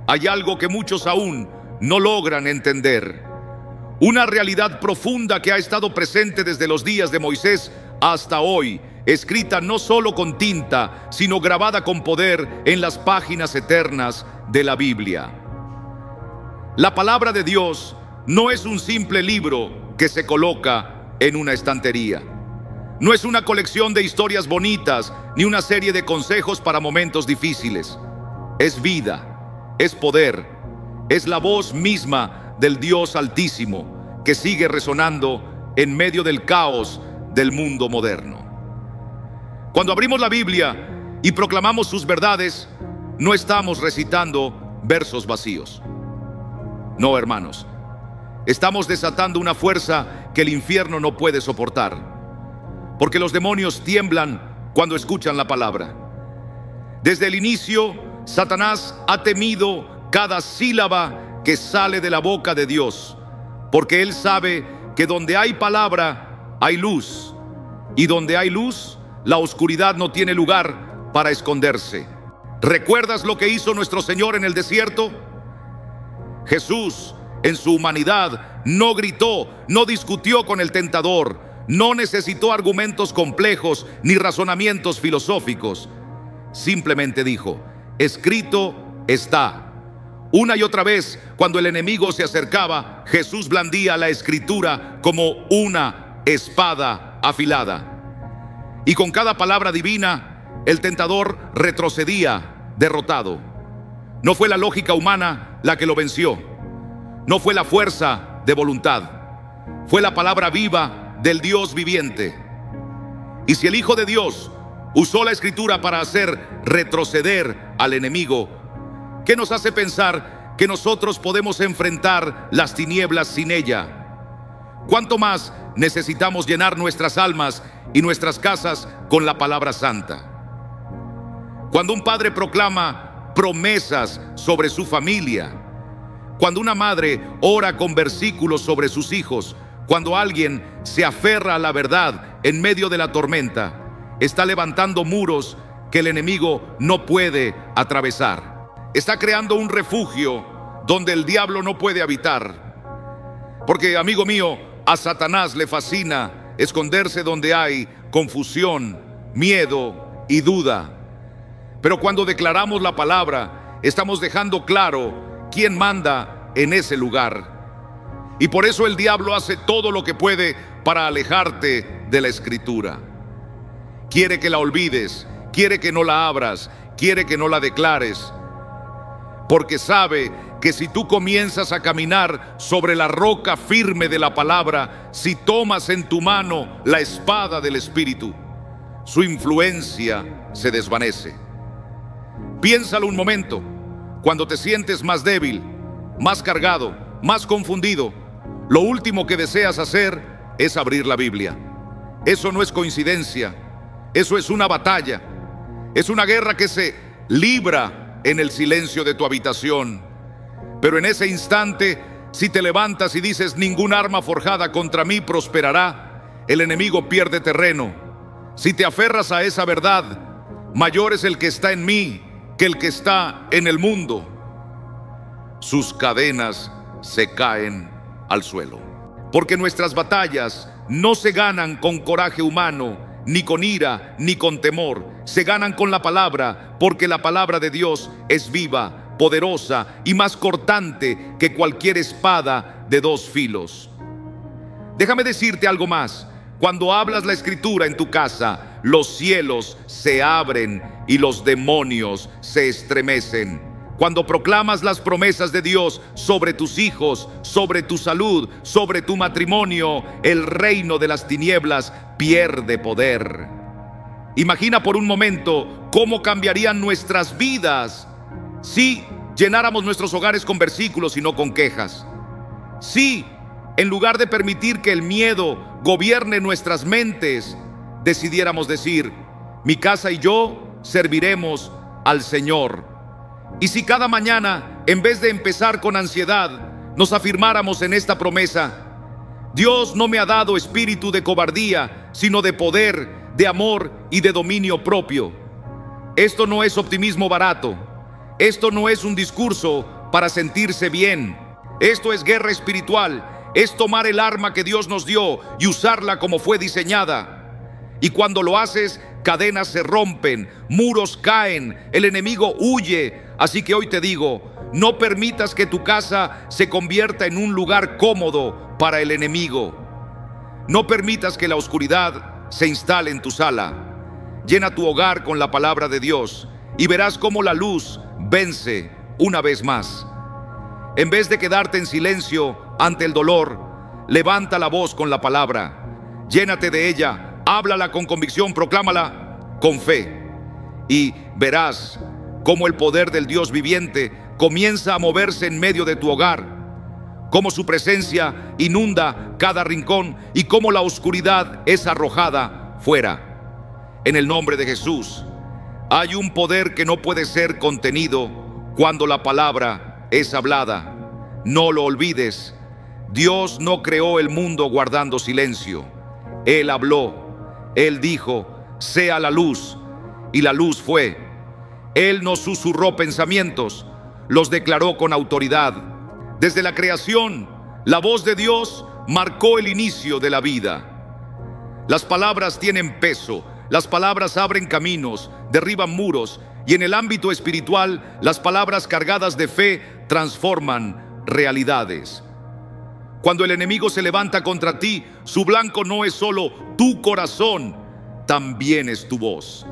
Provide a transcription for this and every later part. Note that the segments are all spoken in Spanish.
hay algo que muchos aún no logran entender. Una realidad profunda que ha estado presente desde los días de Moisés hasta hoy, escrita no solo con tinta, sino grabada con poder en las páginas eternas de la Biblia. La palabra de Dios no es un simple libro que se coloca en una estantería. No es una colección de historias bonitas, ni una serie de consejos para momentos difíciles. Es vida, es poder, es la voz misma del Dios Altísimo que sigue resonando en medio del caos del mundo moderno. Cuando abrimos la Biblia y proclamamos sus verdades, no estamos recitando versos vacíos. No, hermanos, estamos desatando una fuerza que el infierno no puede soportar, porque los demonios tiemblan cuando escuchan la palabra. Desde el inicio, Satanás ha temido cada sílaba que sale de la boca de Dios, porque él sabe que donde hay palabra, hay luz, y donde hay luz, la oscuridad no tiene lugar para esconderse. ¿Recuerdas lo que hizo nuestro Señor en el desierto? Jesús, en su humanidad, no gritó, no discutió con el tentador, no necesitó argumentos complejos ni razonamientos filosóficos. Simplemente dijo: escrito está. Una y otra vez, cuando el enemigo se acercaba, Jesús blandía la escritura como una espada afilada. Y con cada palabra divina, el tentador retrocedía derrotado. No fue la lógica humana la que lo venció. No fue la fuerza de voluntad. Fue la palabra viva del Dios viviente. Y si el Hijo de Dios usó la escritura para hacer retroceder al enemigo, ¿qué nos hace pensar que nosotros podemos enfrentar las tinieblas sin ella? ¿Cuánto más necesitamos llenar nuestras almas y nuestras casas con la palabra santa? Cuando un padre proclama promesas sobre su familia, cuando una madre ora con versículos sobre sus hijos, cuando alguien se aferra a la verdad en medio de la tormenta, está levantando muros que el enemigo no puede atravesar. Está creando un refugio donde el diablo no puede habitar. Porque, amigo mío, a Satanás le fascina esconderse donde hay confusión, miedo y duda. Pero cuando declaramos la palabra, estamos dejando claro quién manda en ese lugar. Y por eso el diablo hace todo lo que puede para alejarte de la escritura. Quiere que la olvides, quiere que no la abras, quiere que no la declares, porque sabe que si tú comienzas a caminar sobre la roca firme de la palabra, si tomas en tu mano la espada del Espíritu, su influencia se desvanece. Piénsalo un momento. Cuando te sientes más débil, más cargado, más confundido, lo último que deseas hacer es abrir la Biblia. Eso no es coincidencia, eso es una batalla, es una guerra que se libra en el silencio de tu habitación. Pero en ese instante, si te levantas y dices: ningún arma forjada contra mí prosperará, el enemigo pierde terreno. Si te aferras a esa verdad, mayor es el que está en mí que el que está en el mundo. Sus cadenas se caen al suelo. Porque nuestras batallas no se ganan con coraje humano, ni con ira, ni con temor. Se ganan con la palabra, porque la palabra de Dios es viva, poderosa y más cortante que cualquier espada de dos filos. Déjame decirte algo más. Cuando hablas la escritura en tu casa, los cielos se abren y los demonios se estremecen. Cuando proclamas las promesas de Dios sobre tus hijos, sobre tu salud, sobre tu matrimonio, el reino de las tinieblas pierde poder. Imagina por un momento cómo cambiarían nuestras vidas si llenáramos nuestros hogares con versículos y no con quejas. Si, en lugar de permitir que el miedo gobierne nuestras mentes, decidiéramos decir: mi casa y yo serviremos al Señor. Y si cada mañana, en vez de empezar con ansiedad, nos afirmáramos en esta promesa: Dios no me ha dado espíritu de cobardía, sino de poder, de amor y de dominio propio. Esto no es optimismo barato. Esto no es un discurso para sentirse bien. Esto es guerra espiritual. Es tomar el arma que Dios nos dio y usarla como fue diseñada. Y cuando lo haces, cadenas se rompen, muros caen, el enemigo huye. Así que hoy te digo, no permitas que tu casa se convierta en un lugar cómodo para el enemigo. No permitas que la oscuridad se instale en tu sala. Llena tu hogar con la palabra de Dios y verás cómo la luz vence una vez más. En vez de quedarte en silencio ante el dolor, levanta la voz con la palabra. Llénate de ella, háblala con convicción, proclámala con fe. Y verás cómo el poder del Dios viviente comienza a moverse en medio de tu hogar, cómo su presencia inunda cada rincón y cómo la oscuridad es arrojada fuera. En el nombre de Jesús, hay un poder que no puede ser contenido cuando la palabra es hablada. No lo olvides. Dios no creó el mundo guardando silencio. Él habló. Él dijo, sea la luz, y la luz fue. Él no susurró pensamientos, los declaró con autoridad. Desde la creación, la voz de Dios marcó el inicio de la vida. Las palabras tienen peso, las palabras abren caminos, derriban muros, y en el ámbito espiritual, las palabras cargadas de fe transforman realidades. Cuando el enemigo se levanta contra ti, su blanco no es solo tu corazón, también es tu voz.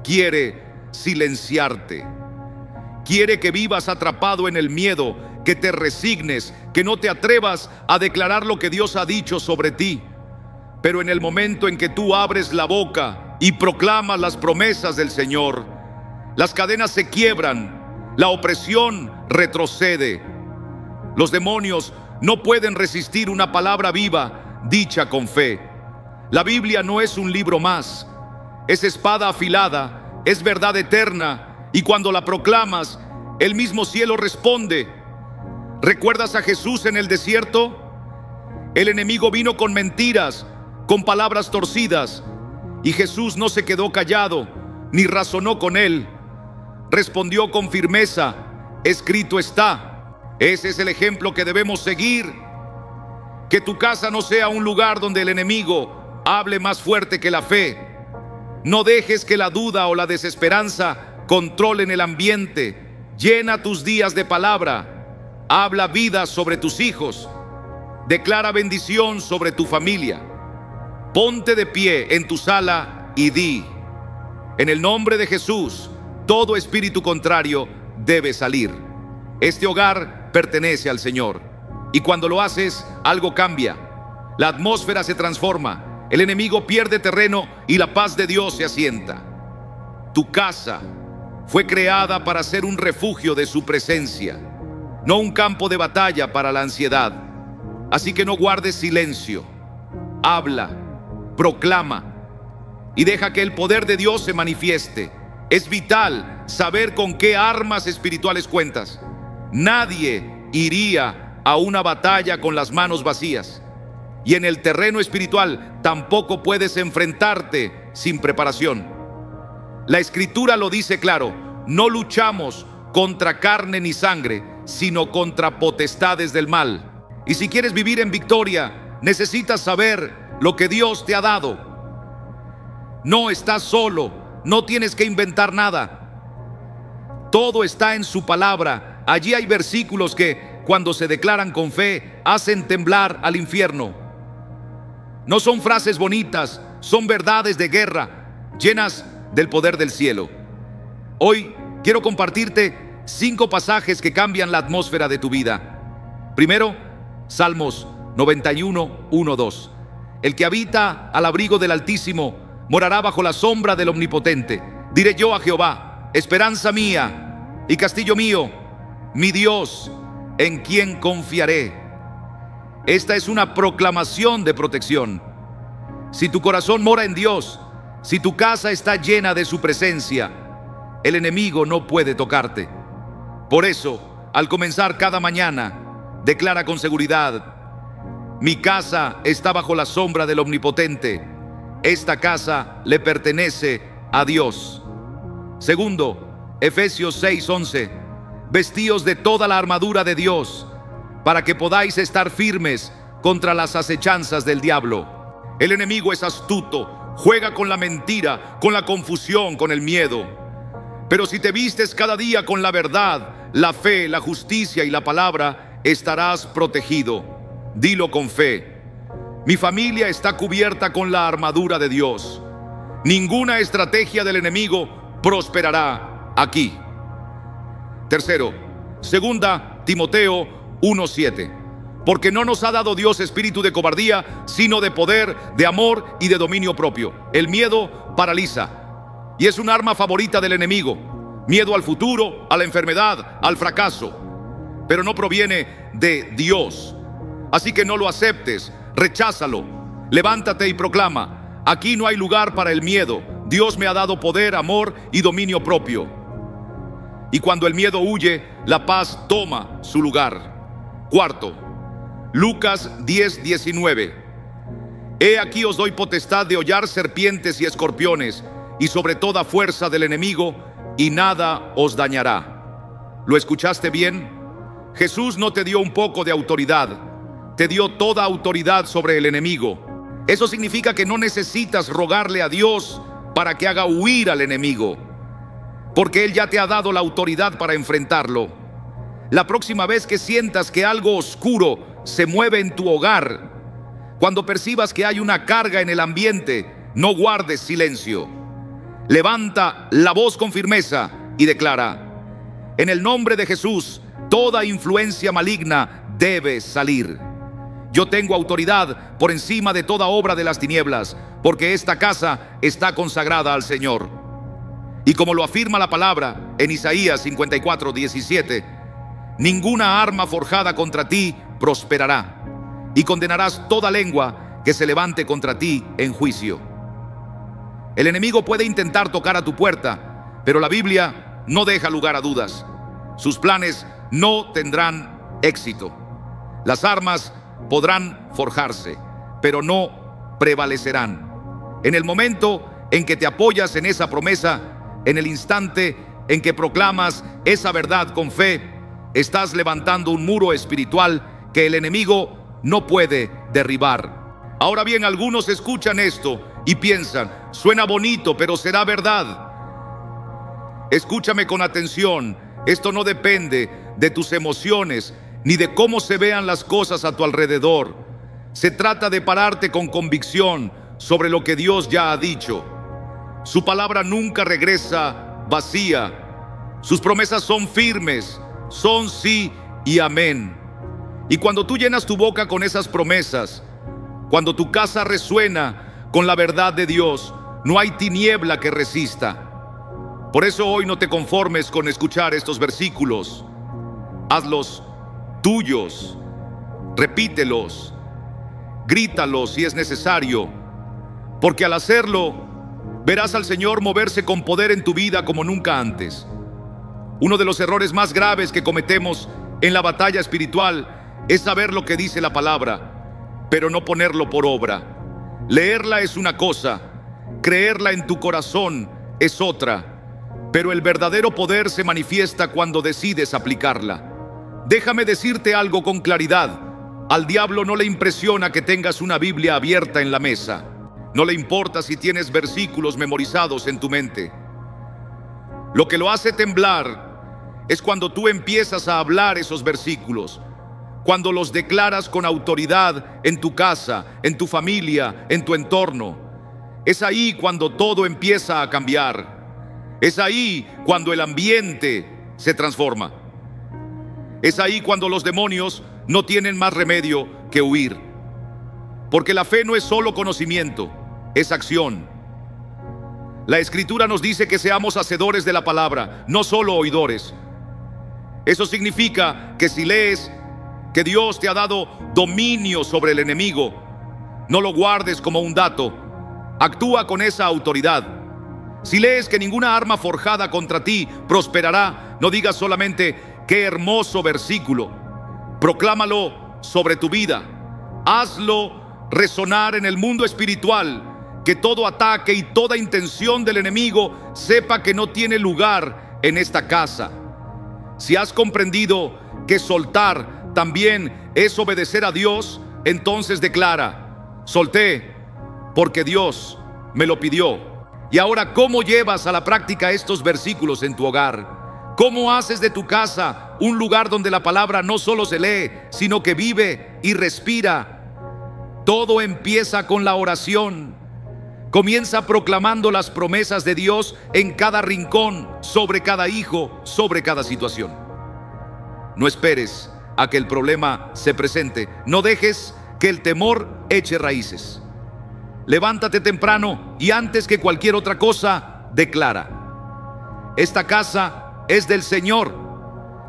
Quiere silenciarte. Quiere que vivas atrapado en el miedo, que te resignes, que no te atrevas a declarar lo que Dios ha dicho sobre ti. Pero en el momento en que tú abres la boca y proclamas las promesas del Señor, las cadenas se quiebran, la opresión retrocede. Los demonios no pueden resistir una palabra viva, dicha con fe. La Biblia no es un libro más, es espada afilada, es verdad eterna, y cuando la proclamas, el mismo cielo responde. ¿Recuerdas a Jesús en el desierto? El enemigo vino con mentiras, con palabras torcidas, y Jesús no se quedó callado, ni razonó con él. Respondió con firmeza, escrito está. Ese es el ejemplo que debemos seguir. Que tu casa no sea un lugar donde el enemigo hable más fuerte que la fe. No dejes que la duda o la desesperanza controlen el ambiente. Llena tus días de palabra. Habla vida sobre tus hijos. Declara bendición sobre tu familia. Ponte de pie en tu sala y di: en el nombre de Jesús, todo espíritu contrario debe salir. Este hogar pertenece al Señor. Y cuando lo haces, algo cambia. La atmósfera se transforma. El enemigo pierde terreno y la paz de Dios se asienta. Tu casa fue creada para ser un refugio de su presencia, no un campo de batalla para la ansiedad. Así que no guardes silencio. Habla, proclama y deja que el poder de Dios se manifieste. Es vital saber con qué armas espirituales cuentas. Nadie iría a una batalla con las manos vacías. Y en el terreno espiritual tampoco puedes enfrentarte sin preparación. La Escritura lo dice claro: no luchamos contra carne ni sangre, sino contra potestades del mal. Y si quieres vivir en victoria, necesitas saber lo que Dios te ha dado. No estás solo, no tienes que inventar nada. Todo está en su palabra. Allí hay versículos que, cuando se declaran con fe, hacen temblar al infierno. No son frases bonitas, son verdades de guerra, llenas del poder del cielo. Hoy quiero compartirte 5 pasajes que cambian la atmósfera de tu vida. Primero, Salmos 91, 1, 2. El que habita al abrigo del Altísimo morará bajo la sombra del Omnipotente. Diré yo a Jehová: esperanza mía y castillo mío, mi Dios, en quien confiaré. Esta es una proclamación de protección. Si tu corazón mora en Dios, si tu casa está llena de su presencia, el enemigo no puede tocarte. Por eso, al comenzar cada mañana, declara con seguridad: mi casa está bajo la sombra del Omnipotente. Esta casa le pertenece a Dios. Segundo, Efesios 6:11. Vestíos de toda la armadura de Dios, para que podáis estar firmes contra las acechanzas del diablo. El enemigo es astuto, juega con la mentira, con la confusión, con el miedo. Pero si te vistes cada día con la verdad, la fe, la justicia y la palabra, estarás protegido. Dilo con fe: mi familia está cubierta con la armadura de Dios. Ninguna estrategia del enemigo prosperará aquí. Tercero, segunda Timoteo 1:7. Porque no nos ha dado Dios espíritu de cobardía, sino de poder, de amor y de dominio propio. El miedo paraliza y es un arma favorita del enemigo. Miedo al futuro, a la enfermedad, al fracaso. Pero no proviene de Dios. Así que no lo aceptes, recházalo. Levántate y proclama: aquí no hay lugar para el miedo. Dios me ha dado poder, amor y dominio propio. Y cuando el miedo huye, la paz toma su lugar. Cuarto, Lucas 10:19. He aquí os doy potestad de hollar serpientes y escorpiones, y sobre toda fuerza del enemigo, y nada os dañará. ¿Lo escuchaste bien? Jesús no te dio un poco de autoridad, te dio toda autoridad sobre el enemigo. Eso significa que no necesitas rogarle a Dios para que haga huir al enemigo, porque Él ya te ha dado la autoridad para enfrentarlo. La próxima vez que sientas que algo oscuro se mueve en tu hogar, cuando percibas que hay una carga en el ambiente, no guardes silencio. Levanta la voz con firmeza y declara: en el nombre de Jesús, toda influencia maligna debe salir. Yo tengo autoridad por encima de toda obra de las tinieblas, porque esta casa está consagrada al Señor. Y como lo afirma la palabra en Isaías 54:17, ninguna arma forjada contra ti prosperará, y condenarás toda lengua que se levante contra ti en juicio. El enemigo puede intentar tocar a tu puerta, pero la Biblia no deja lugar a dudas. Sus planes no tendrán éxito. Las armas podrán forjarse, pero no prevalecerán. En el momento en que te apoyas en esa promesa, en el instante en que proclamas esa verdad con fe, estás levantando un muro espiritual que el enemigo no puede derribar. Ahora bien, algunos escuchan esto y piensan: suena bonito, pero ¿será verdad? Escúchame con atención. Esto no depende de tus emociones ni de cómo se vean las cosas a tu alrededor. Se trata de pararte con convicción sobre lo que Dios ya ha dicho. Su palabra nunca regresa vacía. Sus promesas son firmes, son sí y amén. Y cuando tú llenas tu boca con esas promesas, cuando tu casa resuena con la verdad de Dios, no hay tiniebla que resista. Por eso hoy no te conformes con escuchar estos versículos. Hazlos tuyos, repítelos, grítalos si es necesario, porque al hacerlo, verás al Señor moverse con poder en tu vida como nunca antes. Uno de los errores más graves que cometemos en la batalla espiritual es saber lo que dice la palabra, pero no ponerlo por obra. Leerla es una cosa, creerla en tu corazón es otra, pero el verdadero poder se manifiesta cuando decides aplicarla. Déjame decirte algo con claridad: al diablo no le impresiona que tengas una Biblia abierta en la mesa. No le importa si tienes versículos memorizados en tu mente. Lo que lo hace temblar es cuando tú empiezas a hablar esos versículos, cuando los declaras con autoridad en tu casa, en tu familia, en tu entorno. Es ahí cuando todo empieza a cambiar. Es ahí cuando el ambiente se transforma. Es ahí cuando los demonios no tienen más remedio que huir. Porque la fe no es solo conocimiento, es acción. La Escritura nos dice que seamos hacedores de la palabra, no solo oidores. Eso significa que si lees que Dios te ha dado dominio sobre el enemigo, no lo guardes como un dato, actúa con esa autoridad. Si lees que ninguna arma forjada contra ti prosperará, no digas solamente: qué hermoso versículo. Proclámalo sobre tu vida. Hazlo resonar en el mundo espiritual, que todo ataque y toda intención del enemigo sepa que no tiene lugar en esta casa. Si has comprendido que soltar también es obedecer a Dios, entonces declara: solté porque Dios me lo pidió. Y ahora, ¿cómo llevas a la práctica estos versículos en tu hogar? ¿Cómo haces de tu casa un lugar donde la palabra no solo se lee, sino que vive y respira? Todo empieza con la oración. Comienza proclamando las promesas de Dios en cada rincón, sobre cada hijo, sobre cada situación. No esperes a que el problema se presente. No dejes que el temor eche raíces. Levántate temprano y antes que cualquier otra cosa, declara: esta casa es del Señor.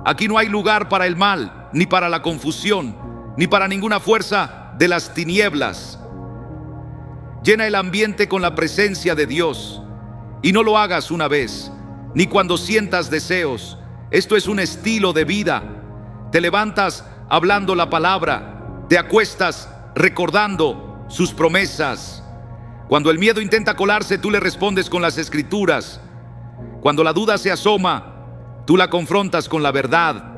Aquí no hay lugar para el mal, ni para la confusión, ni para ninguna fuerza de las tinieblas. Llena el ambiente con la presencia de Dios. Y no lo hagas una vez, ni cuando sientas deseos. Esto es un estilo de vida. Te levantas hablando la palabra, te acuestas recordando sus promesas. Cuando el miedo intenta colarse, tú le respondes con las Escrituras. Cuando la duda se asoma, tú la confrontas con la verdad.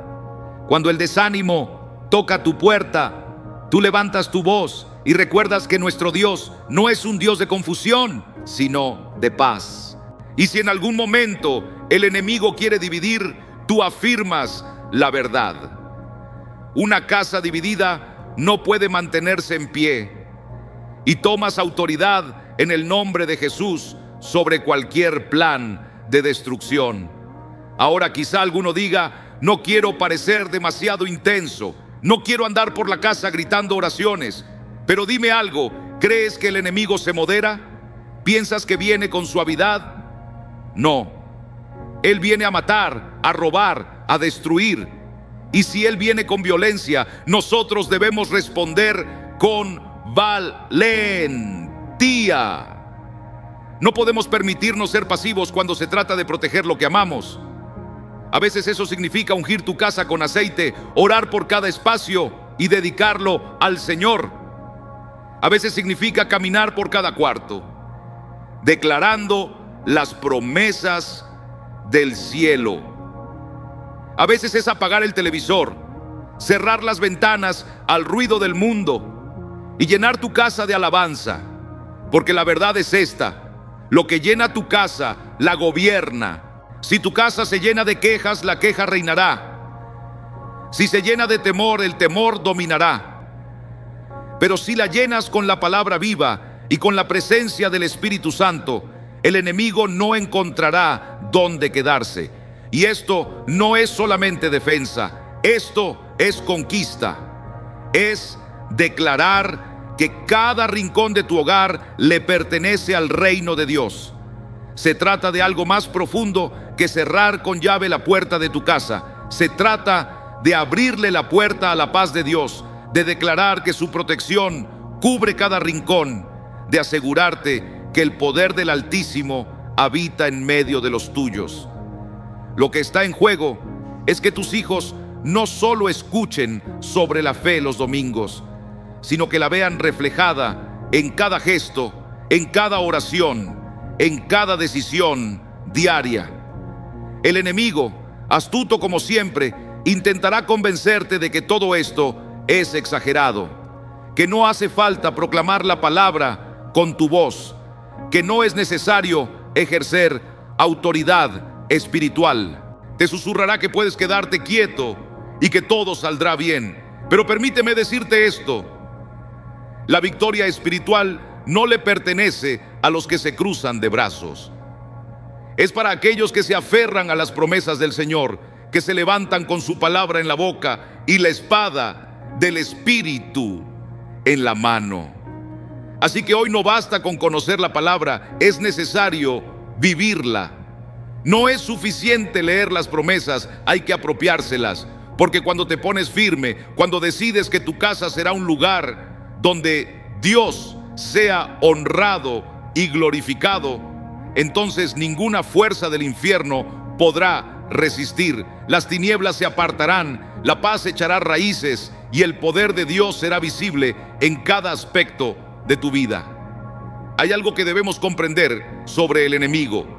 Cuando el desánimo toca tu puerta, tú levantas tu voz y recuerdas que nuestro Dios no es un Dios de confusión, sino de paz. Y si en algún momento el enemigo quiere dividir, tú afirmas la verdad. Una casa dividida no puede mantenerse en pie. Y tomas autoridad en el nombre de Jesús sobre cualquier plan de destrucción. Ahora quizá alguno diga: no quiero parecer demasiado intenso, no quiero andar por la casa gritando oraciones. Pero dime algo, ¿crees que el enemigo se modera? ¿Piensas que viene con suavidad? No. Él viene a matar, a robar, a destruir. Y si Él viene con violencia, nosotros debemos responder con valentía. No podemos permitirnos ser pasivos cuando se trata de proteger lo que amamos. A veces eso significa ungir tu casa con aceite, orar por cada espacio y dedicarlo al Señor. A veces significa caminar por cada cuarto, declarando las promesas del cielo. A veces es apagar el televisor, cerrar las ventanas al ruido del mundo y llenar tu casa de alabanza, porque la verdad es esta: lo que llena tu casa la gobierna. Si tu casa se llena de quejas, la queja reinará. Si se llena de temor, el temor dominará. Pero si la llenas con la palabra viva y con la presencia del Espíritu Santo, el enemigo no encontrará dónde quedarse. Y esto no es solamente defensa, esto es conquista. Es declarar que cada rincón de tu hogar le pertenece al reino de Dios. Se trata de algo más profundo que cerrar con llave la puerta de tu casa. Se trata de abrirle la puerta a la paz de Dios, de declarar que su protección cubre cada rincón, de asegurarte que el poder del Altísimo habita en medio de los tuyos. Lo que está en juego es que tus hijos no solo escuchen sobre la fe los domingos, sino que la vean reflejada en cada gesto, en cada oración, en cada decisión diaria. El enemigo, astuto como siempre, intentará convencerte de que todo esto es exagerado, que no hace falta proclamar la palabra con tu voz, que no es necesario ejercer autoridad espiritual. Te susurrará que puedes quedarte quieto y que todo saldrá bien. Pero permíteme decirte esto: la victoria espiritual no le pertenece a los que se cruzan de brazos. Es para aquellos que se aferran a las promesas del Señor, que se levantan con su palabra en la boca y la espada del Espíritu en la mano. Así que hoy no basta con conocer la palabra, es necesario vivirla. No es suficiente leer las promesas, hay que apropiárselas, porque cuando te pones firme, cuando decides que tu casa será un lugar donde Dios sea honrado y glorificado, entonces ninguna fuerza del infierno podrá resistir. Las tinieblas se apartarán, la paz echará raíces y el poder de Dios será visible en cada aspecto de tu vida. Hay algo que debemos comprender sobre el enemigo.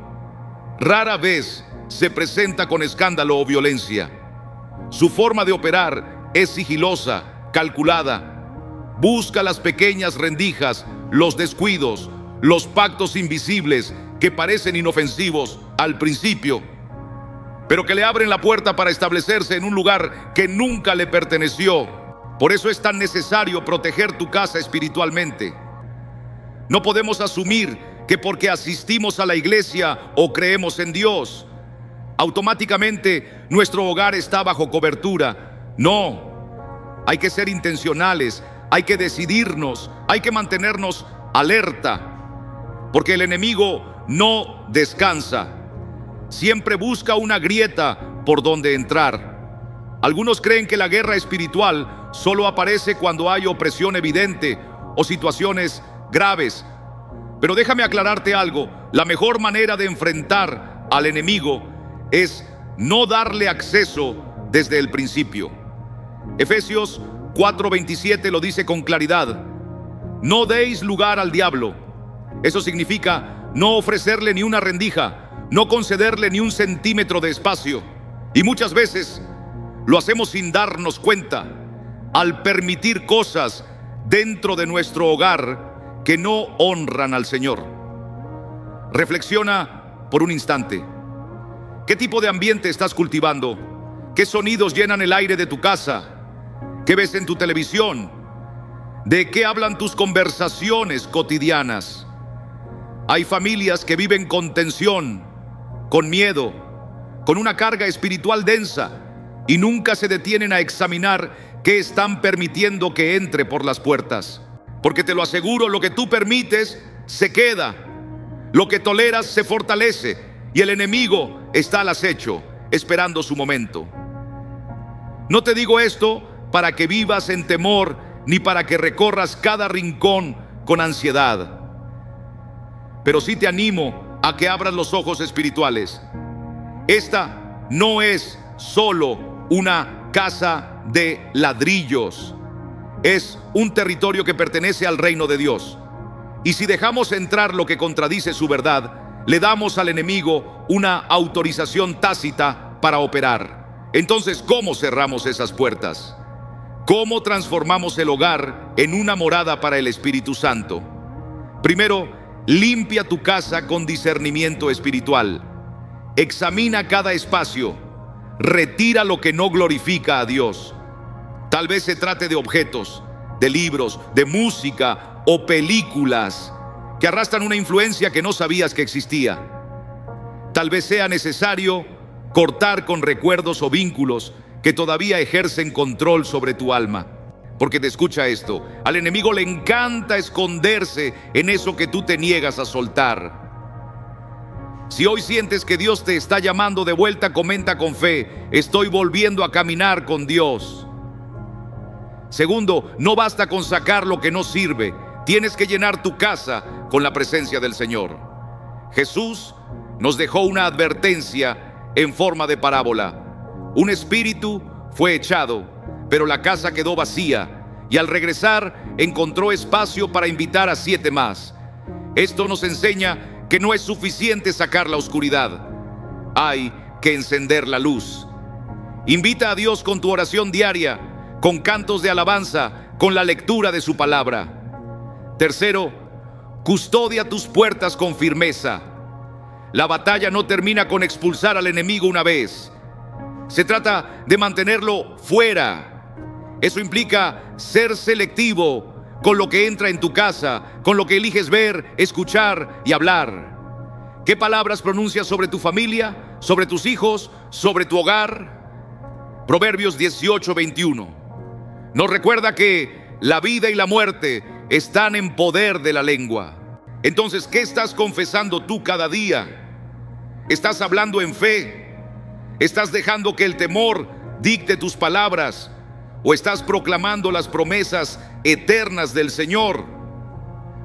Rara vez se presenta con escándalo o violencia. Su forma de operar es sigilosa, calculada. Busca las pequeñas rendijas, los descuidos, los pactos invisibles que parecen inofensivos al principio, pero que le abren la puerta para establecerse en un lugar que nunca le perteneció. Por eso es tan necesario proteger tu casa espiritualmente. No podemos asumir que porque asistimos a la iglesia o creemos en Dios, automáticamente nuestro hogar está bajo cobertura. No, hay que ser intencionales, hay que decidirnos, hay que mantenernos alerta, porque el enemigo no descansa. Siempre busca una grieta por donde entrar. Algunos creen que la guerra espiritual solo aparece cuando hay opresión evidente o situaciones graves. Pero déjame aclararte algo. La mejor manera de enfrentar al enemigo es no darle acceso desde el principio. Efesios 4:27 lo dice con claridad. No deis lugar al diablo. Eso significa no ofrecerle ni una rendija, no concederle ni un centímetro de espacio. Y muchas veces lo hacemos sin darnos cuenta, al permitir cosas dentro de nuestro hogar que no honran al Señor. Reflexiona por un instante. ¿Qué tipo de ambiente estás cultivando? ¿Qué sonidos llenan el aire de tu casa? ¿Qué ves en tu televisión? ¿De qué hablan tus conversaciones cotidianas? Hay familias que viven con tensión, con miedo, con una carga espiritual densa, y nunca se detienen a examinar qué están permitiendo que entre por las puertas. Porque te lo aseguro, lo que tú permites se queda, lo que toleras se fortalece, y el enemigo está al acecho, esperando su momento. No te digo esto para que vivas en temor, ni para que recorras cada rincón con ansiedad. Pero sí te animo a que abras los ojos espirituales. Esta no es solo una casa de ladrillos. Es un territorio que pertenece al reino de Dios. Y si dejamos entrar lo que contradice su verdad, le damos al enemigo una autorización tácita para operar. Entonces, ¿cómo cerramos esas puertas? ¿Cómo transformamos el hogar en una morada para el Espíritu Santo? Primero, limpia tu casa con discernimiento espiritual. Examina cada espacio. Retira lo que no glorifica a Dios. Tal vez se trate de objetos, de libros, de música o películas que arrastran una influencia que no sabías que existía. Tal vez sea necesario cortar con recuerdos o vínculos que todavía ejercen control sobre tu alma. Porque te escucha esto, al enemigo le encanta esconderse en eso que tú te niegas a soltar. Si hoy sientes que Dios te está llamando de vuelta, comenta con fe: estoy volviendo a caminar con Dios. Segundo, no basta con sacar lo que no sirve. Tienes que llenar tu casa con la presencia del Señor. Jesús nos dejó una advertencia en forma de parábola. Un espíritu fue echado, pero la casa quedó vacía, y al regresar encontró espacio para invitar a 7 más. Esto nos enseña que no es suficiente sacar la oscuridad. Hay que encender la luz. Invita a Dios con tu oración diaria, con cantos de alabanza, con la lectura de su palabra. Tercero, custodia tus puertas con firmeza. La batalla no termina con expulsar al enemigo una vez. Se trata de mantenerlo fuera. Eso implica ser selectivo con lo que entra en tu casa, con lo que eliges ver, escuchar y hablar. ¿Qué palabras pronuncias sobre tu familia, sobre tus hijos, sobre tu hogar? Proverbios 18:21 nos recuerda que la vida y la muerte están en poder de la lengua. Entonces, ¿qué estás confesando tú cada día? ¿Estás hablando en fe? ¿Estás dejando que el temor dicte tus palabras? ¿O estás proclamando las promesas eternas del Señor?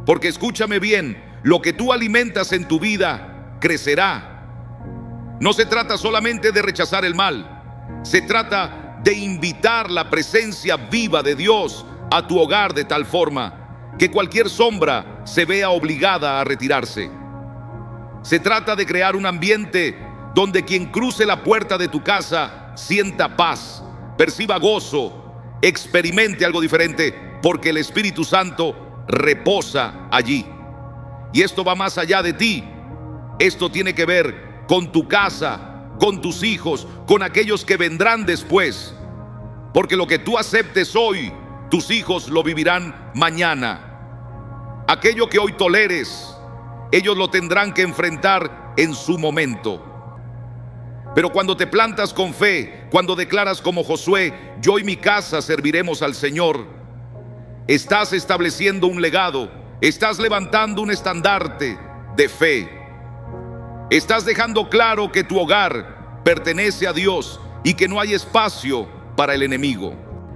Porque escúchame bien, lo que tú alimentas en tu vida crecerá. No se trata solamente de rechazar el mal, se trata de invitar la presencia viva de Dios a tu hogar de tal forma que cualquier sombra se vea obligada a retirarse. Se trata de crear un ambiente donde quien cruce la puerta de tu casa sienta paz, perciba gozo, experimente algo diferente, porque el Espíritu Santo reposa allí. Y esto va más allá de ti. Esto tiene que ver con tu casa, con tus hijos, con aquellos que vendrán después. Porque lo que tú aceptes hoy, tus hijos lo vivirán mañana. Aquello que hoy toleres, ellos lo tendrán que enfrentar en su momento. Pero cuando te plantas con fe, cuando declaras como Josué, yo y mi casa serviremos al Señor, estás estableciendo un legado, estás levantando un estandarte de fe. Estás dejando claro que tu hogar pertenece a Dios y que no hay espacio para el enemigo.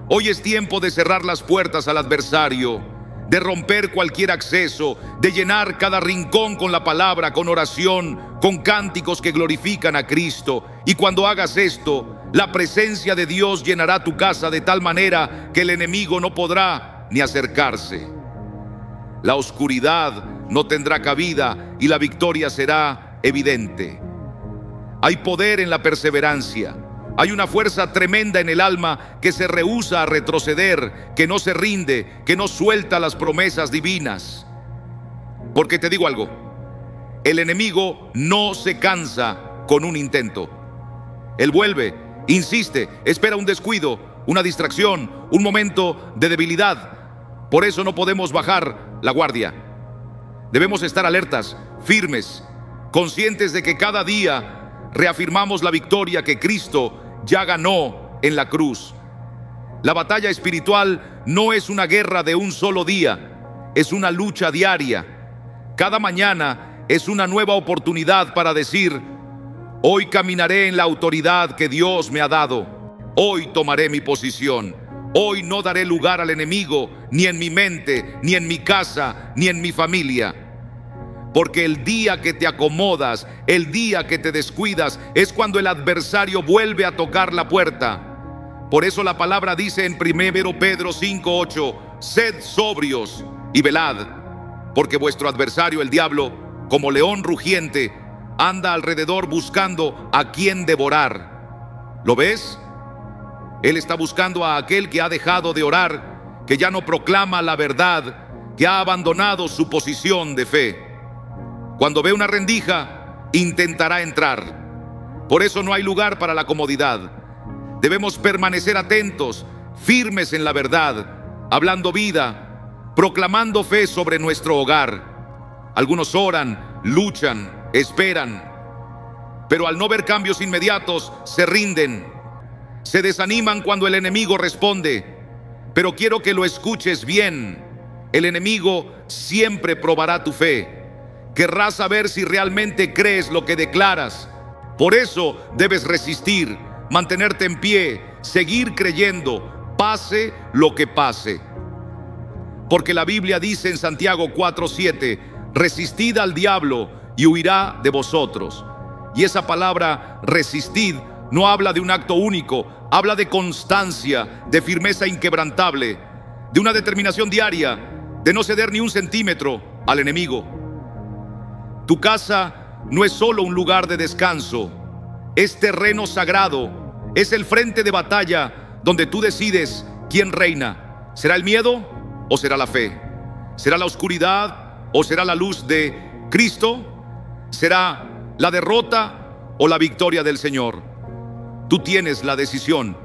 Hoy es tiempo de cerrar las puertas al adversario, de romper cualquier acceso, de llenar cada rincón con la palabra, con oración, con cánticos que glorifican a Cristo. Y cuando hagas esto, la presencia de Dios llenará tu casa de tal manera que el enemigo no podrá ni acercarse. La oscuridad no tendrá cabida y la victoria será evidente. Hay poder en la perseverancia. Hay una fuerza tremenda en el alma que se rehúsa a retroceder, que no se rinde, que no suelta las promesas divinas. Porque te digo algo, el enemigo no se cansa con un intento. Él vuelve, insiste, espera un descuido, una distracción, un momento de debilidad. Por eso no podemos bajar la guardia. Debemos estar alertas, firmes, conscientes de que cada día reafirmamos la victoria que Cristo ya ganó en la cruz. La batalla espiritual no es una guerra de un solo día, es una lucha diaria. Cada mañana es una nueva oportunidad para decir: hoy caminaré en la autoridad que Dios me ha dado. Hoy tomaré mi posición. Hoy no daré lugar al enemigo, ni en mi mente, ni en mi casa, ni en mi familia. Porque el día que te acomodas, el día que te descuidas, es cuando el adversario vuelve a tocar la puerta. Por eso la palabra dice en 1 Pedro 5:8: sed sobrios y velad, porque vuestro adversario el diablo, como león rugiente, anda alrededor buscando a quien devorar. ¿Lo ves? Él está buscando a aquel que ha dejado de orar, que ya no proclama la verdad, que ha abandonado su posición de fe. Cuando ve una rendija, intentará entrar. Por eso no hay lugar para la comodidad. Debemos permanecer atentos, firmes en la verdad, hablando vida, proclamando fe sobre nuestro hogar. Algunos oran, luchan, esperan, pero al no ver cambios inmediatos, se rinden, se desaniman cuando el enemigo responde. Pero quiero que lo escuches bien. El enemigo siempre probará tu fe. Querrá saber si realmente crees lo que declaras. Por eso debes resistir, mantenerte en pie, seguir creyendo, pase lo que pase. Porque la Biblia dice en Santiago 4:7: resistid al diablo y huirá de vosotros. Y esa palabra resistid no habla de un acto único, habla de constancia, de firmeza inquebrantable, de una determinación diaria, de no ceder ni un centímetro al enemigo. Tu casa no es solo un lugar de descanso, es terreno sagrado, es el frente de batalla donde tú decides quién reina. ¿Será el miedo o será la fe? ¿Será la oscuridad o será la luz de Cristo? ¿Será la derrota o la victoria del Señor? Tú tienes la decisión.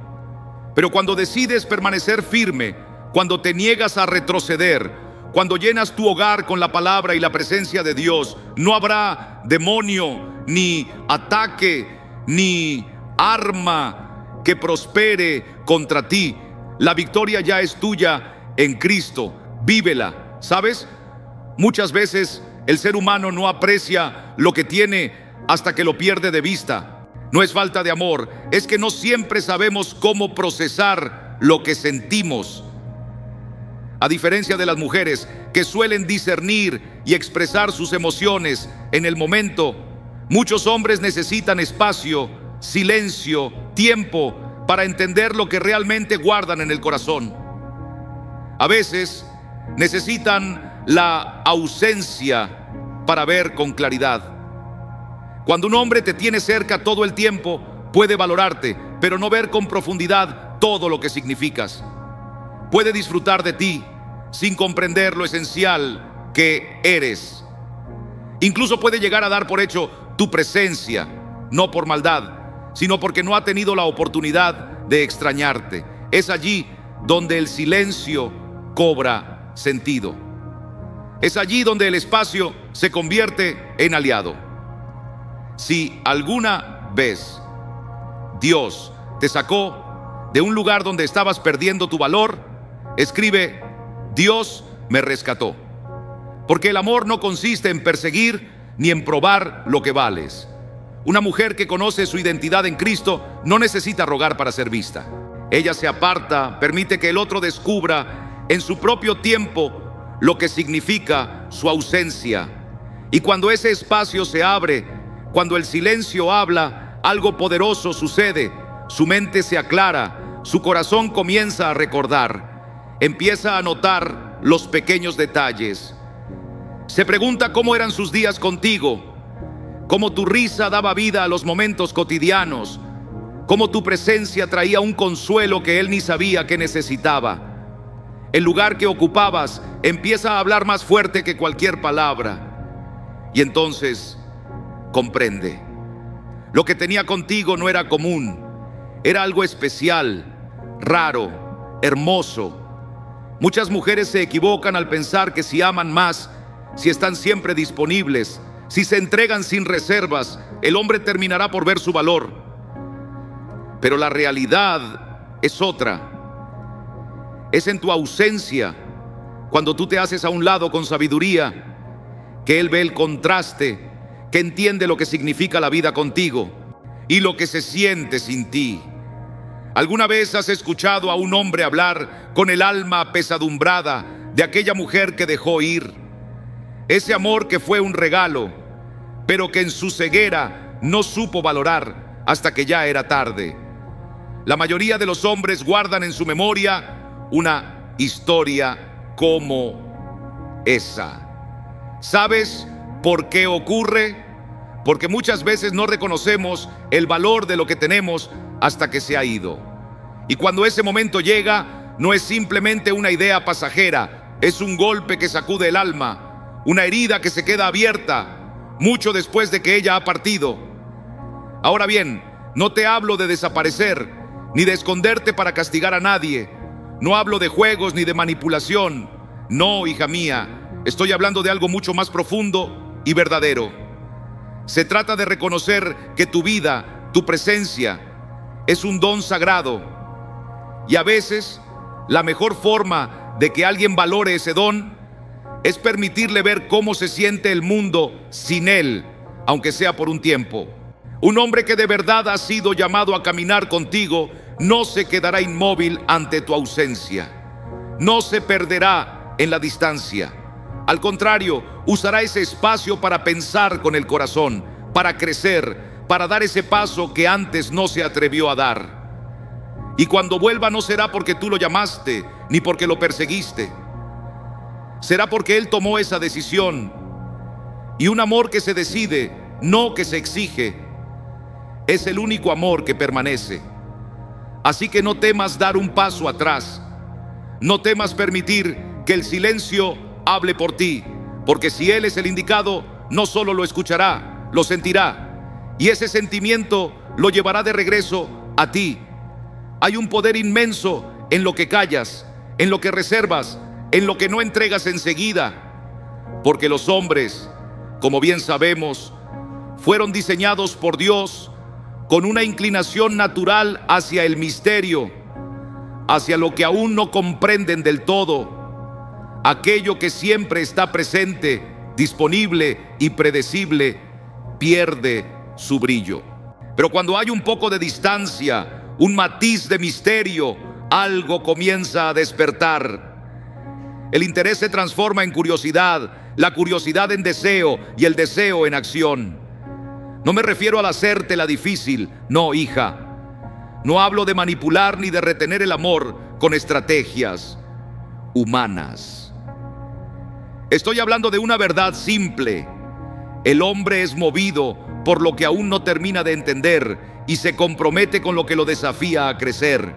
Pero cuando decides permanecer firme, cuando te niegas a retroceder, cuando llenas tu hogar con la palabra y la presencia de Dios, no habrá demonio, ni ataque, ni arma que prospere contra ti. La victoria ya es tuya en Cristo. Vívela. ¿Sabes? Muchas veces el ser humano no aprecia lo que tiene hasta que lo pierde de vista. No es falta de amor, es que no siempre sabemos cómo procesar lo que sentimos. A diferencia de las mujeres que suelen discernir y expresar sus emociones en el momento, muchos hombres necesitan espacio, silencio, tiempo para entender lo que realmente guardan en el corazón. A veces necesitan la ausencia para ver con claridad. Cuando un hombre te tiene cerca todo el tiempo, puede valorarte, pero no ver con profundidad todo lo que significas. Puede disfrutar de ti sin comprender lo esencial que eres. Incluso puede llegar a dar por hecho tu presencia, no por maldad, sino porque no ha tenido la oportunidad de extrañarte. Es allí donde el silencio cobra sentido. Es allí donde el espacio se convierte en aliado. Si alguna vez Dios te sacó de un lugar donde estabas perdiendo tu valor, escribe: Dios me rescató. Porque el amor no consiste en perseguir ni en probar lo que vales. Una mujer que conoce su identidad en Cristo no necesita rogar para ser vista. Ella se aparta, permite que el otro descubra en su propio tiempo lo que significa su ausencia. Y cuando ese espacio se abre, cuando el silencio habla, algo poderoso sucede. Su mente se aclara, su corazón comienza a recordar, empieza a notar los pequeños detalles. Se pregunta cómo eran sus días contigo, cómo tu risa daba vida a los momentos cotidianos, cómo tu presencia traía un consuelo que él ni sabía que necesitaba. El lugar que ocupabas empieza a hablar más fuerte que cualquier palabra. Y entonces comprende. Lo que tenía contigo no era común, era algo especial, raro, hermoso. Muchas mujeres se equivocan al pensar que si aman más, si están siempre disponibles, si se entregan sin reservas, el hombre terminará por ver su valor. Pero la realidad es otra. Es en tu ausencia, cuando tú te haces a un lado con sabiduría, que Él ve el contraste, que entiende lo que significa la vida contigo y lo que se siente sin ti. ¿Alguna vez has escuchado a un hombre hablar con el alma apesadumbrada de aquella mujer que dejó ir? Ese amor que fue un regalo, pero que en su ceguera no supo valorar hasta que ya era tarde. La mayoría de los hombres guardan en su memoria una historia como esa. ¿Sabes por qué ocurre? Porque muchas veces no reconocemos el valor de lo que tenemos hasta que se ha ido. Y cuando ese momento llega, no es simplemente una idea pasajera, es un golpe que sacude el alma, una herida que se queda abierta mucho después de que ella ha partido. Ahora bien, no te hablo de desaparecer, ni de esconderte para castigar a nadie. No hablo de juegos ni de manipulación. No, hija mía, estoy hablando de algo mucho más profundo y verdadero. Se trata de reconocer que tu vida, tu presencia, es un don sagrado. Y a veces, la mejor forma de que alguien valore ese don es permitirle ver cómo se siente el mundo sin él, aunque sea por un tiempo. Un hombre que de verdad ha sido llamado a caminar contigo no se quedará inmóvil ante tu ausencia. No se perderá en la distancia. Al contrario, usará ese espacio para pensar con el corazón, para crecer, para dar ese paso que antes no se atrevió a dar. Y cuando vuelva no será porque tú lo llamaste, ni porque lo perseguiste. Será porque Él tomó esa decisión. Y un amor que se decide, no que se exige, es el único amor que permanece. Así que no temas dar un paso atrás. No temas permitir que el silencio hable por ti, porque si Él es el indicado, no solo lo escuchará, lo sentirá, y ese sentimiento lo llevará de regreso a ti. Hay un poder inmenso en lo que callas, en lo que reservas, en lo que no entregas enseguida, porque los hombres, como bien sabemos, fueron diseñados por Dios con una inclinación natural hacia el misterio, hacia lo que aún no comprenden del todo. Aquello que siempre está presente, disponible y predecible, pierde su brillo. Pero cuando hay un poco de distancia, un matiz de misterio, algo comienza a despertar. El interés se transforma en curiosidad, la curiosidad en deseo y el deseo en acción. No me refiero al hacértela difícil, no, hija. No hablo de manipular ni de retener el amor con estrategias humanas. Estoy hablando de una verdad simple. El hombre es movido por lo que aún no termina de entender y se compromete con lo que lo desafía a crecer.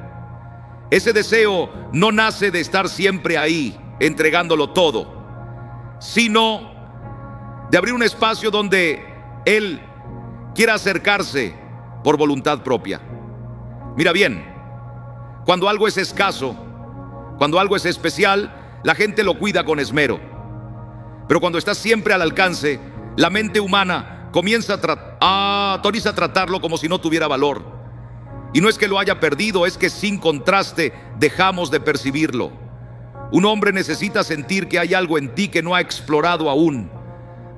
Ese deseo no nace de estar siempre ahí, entregándolo todo, sino de abrir un espacio donde él quiera acercarse por voluntad propia. Mira bien, cuando algo es escaso, cuando algo es especial, la gente lo cuida con esmero. Pero cuando está siempre al alcance, la mente humana comienza a tratarlo como si no tuviera valor. Y no es que lo haya perdido, es que sin contraste dejamos de percibirlo. Un hombre necesita sentir que hay algo en ti que no ha explorado aún,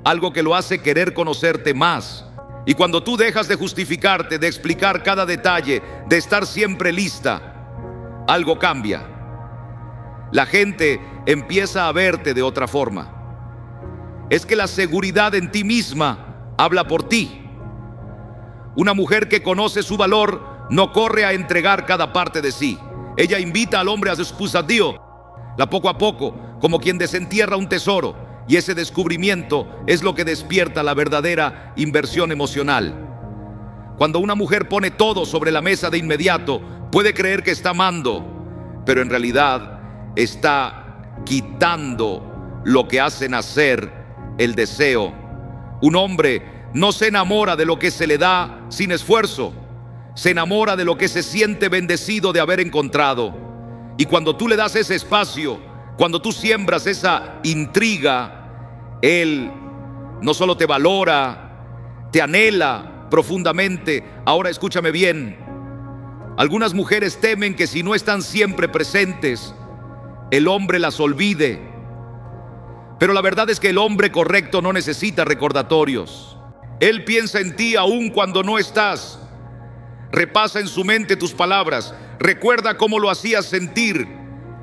algo que lo hace querer conocerte más. Y cuando tú dejas de justificarte, de explicar cada detalle, de estar siempre lista, algo cambia. La gente empieza a verte de otra forma. Es que la seguridad en ti misma habla por ti. Una mujer que conoce su valor no corre a entregar cada parte de sí. Ella invita al hombre a sposadio, la poco a poco, como quien desentierra un tesoro, y ese descubrimiento es lo que despierta la verdadera inversión emocional. Cuando una mujer pone todo sobre la mesa de inmediato, puede creer que está amando, pero en realidad está quitando lo que hace nacer el deseo. Un hombre no se enamora de lo que se le da sin esfuerzo, se enamora de lo que se siente bendecido de haber encontrado. Y cuando tú le das ese espacio, cuando tú siembras esa intriga, él no solo te valora, te anhela profundamente. Ahora escúchame bien, algunas mujeres temen que si no están siempre presentes, el hombre las olvide. Pero la verdad es que el hombre correcto no necesita recordatorios. Él piensa en ti aún cuando no estás. Repasa en su mente tus palabras, recuerda cómo lo hacías sentir,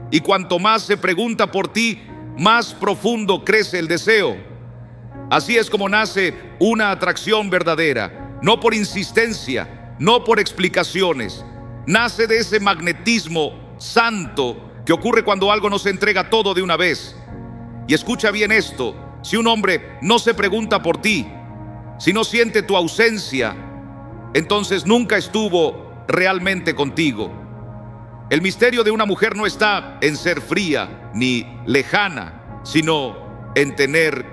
y cuanto más se pregunta por ti, más profundo crece el deseo. Así es como nace una atracción verdadera, no por insistencia, no por explicaciones. Nace de ese magnetismo santo que ocurre cuando algo nos entrega todo de una vez. Y escucha bien esto: si un hombre no se pregunta por ti, si no siente tu ausencia, entonces nunca estuvo realmente contigo. El misterio de una mujer no está en ser fría ni lejana, sino en tener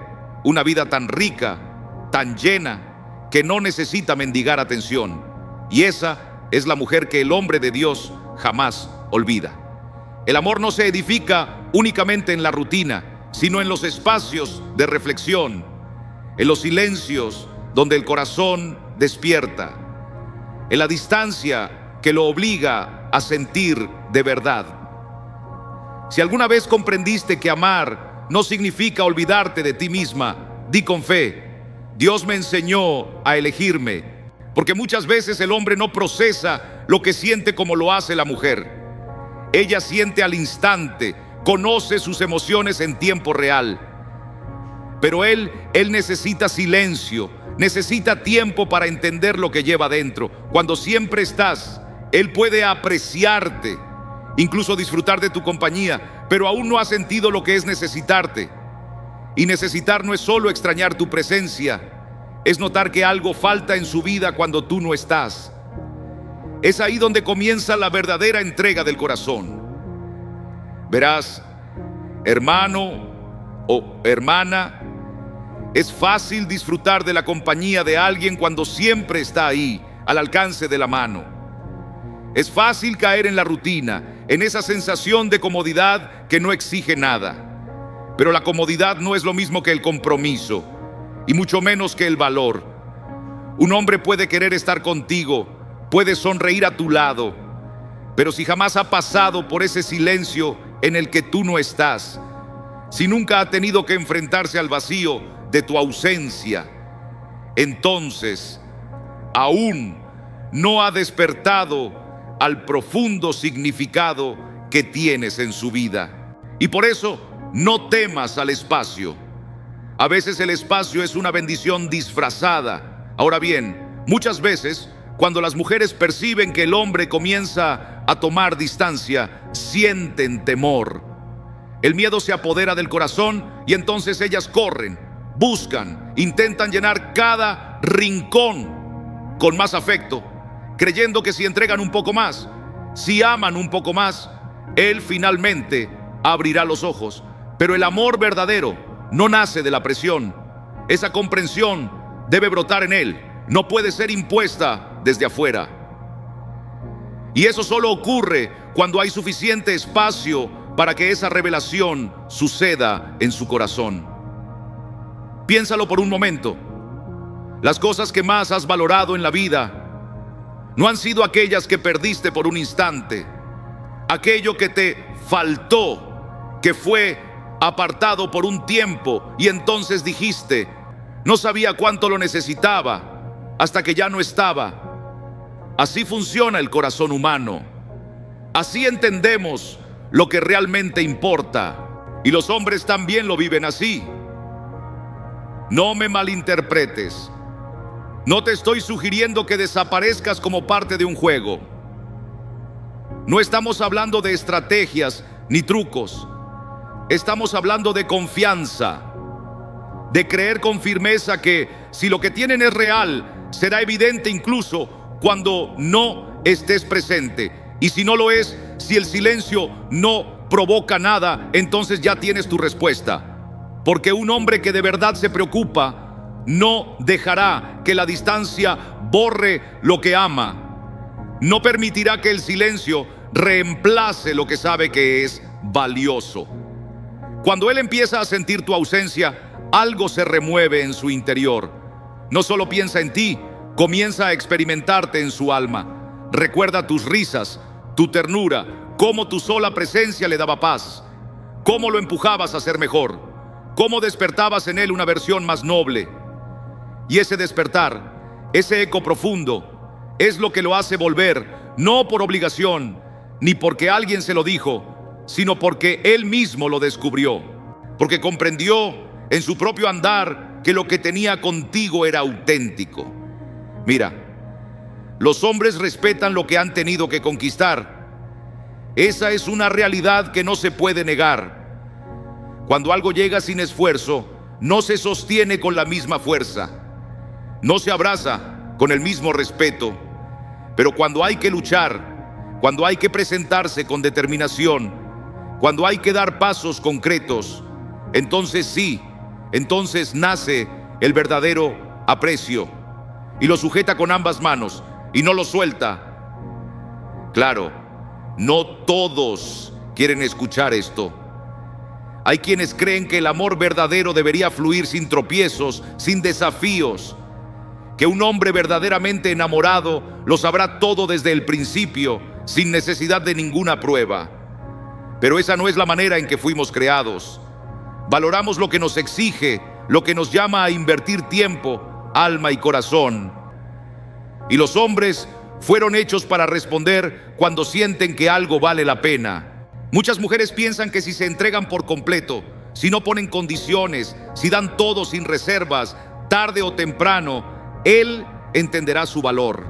una vida tan rica, tan llena, que no necesita mendigar atención. Y esa es la mujer que el hombre de Dios jamás olvida. El amor no se edifica únicamente en la rutina, sino en los espacios de reflexión, en los silencios donde el corazón despierta, en la distancia que lo obliga a sentir de verdad. Si alguna vez comprendiste que amar no significa olvidarte de ti misma, di con fe: Dios me enseñó a elegirme, porque muchas veces el hombre no procesa lo que siente como lo hace la mujer. Ella siente al instante, conoce sus emociones en tiempo real. Pero él necesita silencio, necesita tiempo para entender lo que lleva dentro. Cuando siempre estás, él puede apreciarte, incluso disfrutar de tu compañía, pero aún no ha sentido lo que es necesitarte. Y necesitar no es solo extrañar tu presencia, es notar que algo falta en su vida cuando tú no estás. Es ahí donde comienza la verdadera entrega del corazón. Verás, hermano o hermana, es fácil disfrutar de la compañía de alguien cuando siempre está ahí, al alcance de la mano. Es fácil caer en la rutina, en esa sensación de comodidad que no exige nada. Pero la comodidad no es lo mismo que el compromiso, y mucho menos que el valor. Un hombre puede querer estar contigo, puede sonreír a tu lado, pero si jamás ha pasado por ese silencio en el que tú no estás, si nunca ha tenido que enfrentarse al vacío de tu ausencia, entonces aún no ha despertado al profundo significado que tienes en su vida. Y por eso no temas al espacio. A veces el espacio es una bendición disfrazada. Ahora bien, muchas veces cuando las mujeres perciben que el hombre comienza a tomar distancia, sienten temor. El miedo se apodera del corazón y entonces ellas corren, buscan intentan llenar cada rincón con más afecto, creyendo que si entregan un poco más, si aman un poco más, Él finalmente abrirá los ojos. Pero el amor verdadero no nace de la presión. Esa comprensión debe brotar en Él, no puede ser impuesta desde afuera. Y eso solo ocurre cuando hay suficiente espacio para que esa revelación suceda en su corazón. Piénsalo por un momento. Las cosas que más has valorado en la vida no han sido aquellas que perdiste por un instante, aquello que te faltó, que fue apartado por un tiempo y entonces dijiste, no sabía cuánto lo necesitaba, hasta que ya no estaba. Así funciona el corazón humano. Así entendemos lo que realmente importa. Y los hombres también lo viven así. No me malinterpretes. No te estoy sugiriendo que desaparezcas como parte de un juego. No estamos hablando de estrategias ni trucos. Estamos hablando de confianza, de creer con firmeza que si lo que tienen es real, será evidente incluso cuando no estés presente. Y si no lo es, si el silencio no provoca nada, entonces ya tienes tu respuesta. Porque un hombre que de verdad se preocupa no dejará que la distancia borre lo que ama. No permitirá que el silencio reemplace lo que sabe que es valioso. Cuando él empieza a sentir tu ausencia, algo se remueve en su interior. No solo piensa en ti, comienza a experimentarte en su alma. Recuerda tus risas, tu ternura, cómo tu sola presencia le daba paz, cómo lo empujabas a ser mejor, cómo despertabas en él una versión más noble. Y ese despertar, ese eco profundo, es lo que lo hace volver, no por obligación, ni porque alguien se lo dijo, sino porque él mismo lo descubrió, porque comprendió en su propio andar que lo que tenía contigo era auténtico. Mira, los hombres respetan lo que han tenido que conquistar. Esa es una realidad que no se puede negar. Cuando algo llega sin esfuerzo, no se sostiene con la misma fuerza, no se abraza con el mismo respeto. Pero cuando hay que luchar, cuando hay que presentarse con determinación, cuando hay que dar pasos concretos, entonces sí, entonces nace el verdadero aprecio y lo sujeta con ambas manos y no lo suelta. Claro, no todos quieren escuchar esto. Hay quienes creen que el amor verdadero debería fluir sin tropiezos, sin desafíos, que un hombre verdaderamente enamorado lo sabrá todo desde el principio, sin necesidad de ninguna prueba. Pero esa no es la manera en que fuimos creados. Valoramos lo que nos exige, lo que nos llama a invertir tiempo, alma y corazón. Y los hombres fueron hechos para responder cuando sienten que algo vale la pena. Muchas mujeres piensan que si se entregan por completo, si no ponen condiciones, si dan todo sin reservas, tarde o temprano, él entenderá su valor.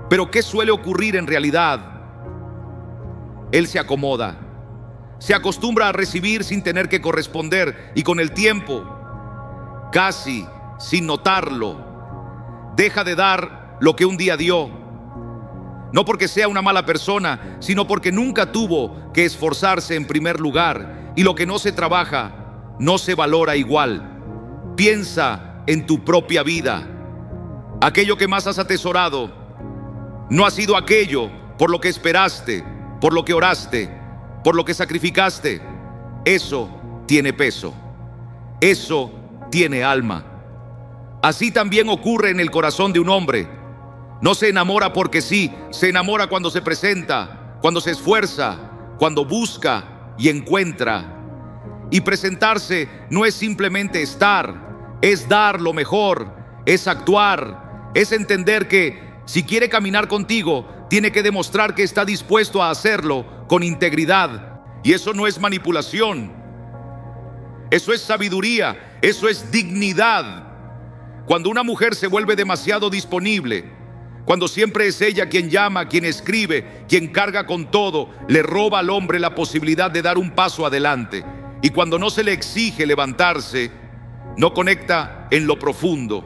Pero ¿qué suele ocurrir en realidad? Él se acomoda, se acostumbra a recibir sin tener que corresponder y con el tiempo, casi sin notarlo, deja de dar lo que un día dio. No porque sea una mala persona, sino porque nunca tuvo que esforzarse en primer lugar, y lo que no se trabaja no se valora igual. Piensa en tu propia vida. Aquello que más has atesorado no ha sido aquello por lo que esperaste, por lo que oraste, por lo que sacrificaste. Eso tiene peso. Eso tiene alma. Así también ocurre en el corazón de un hombre. No se enamora porque sí, se enamora cuando se presenta, cuando se esfuerza, cuando busca y encuentra. Y presentarse no es simplemente estar, es dar lo mejor, es actuar, es entender que si quiere caminar contigo, tiene que demostrar que está dispuesto a hacerlo con integridad. Y eso no es manipulación, eso es sabiduría, eso es dignidad. Cuando una mujer se vuelve demasiado disponible, cuando siempre es ella quien llama, quien escribe, quien carga con todo, le roba al hombre la posibilidad de dar un paso adelante. Y cuando no se le exige levantarse, no conecta en lo profundo.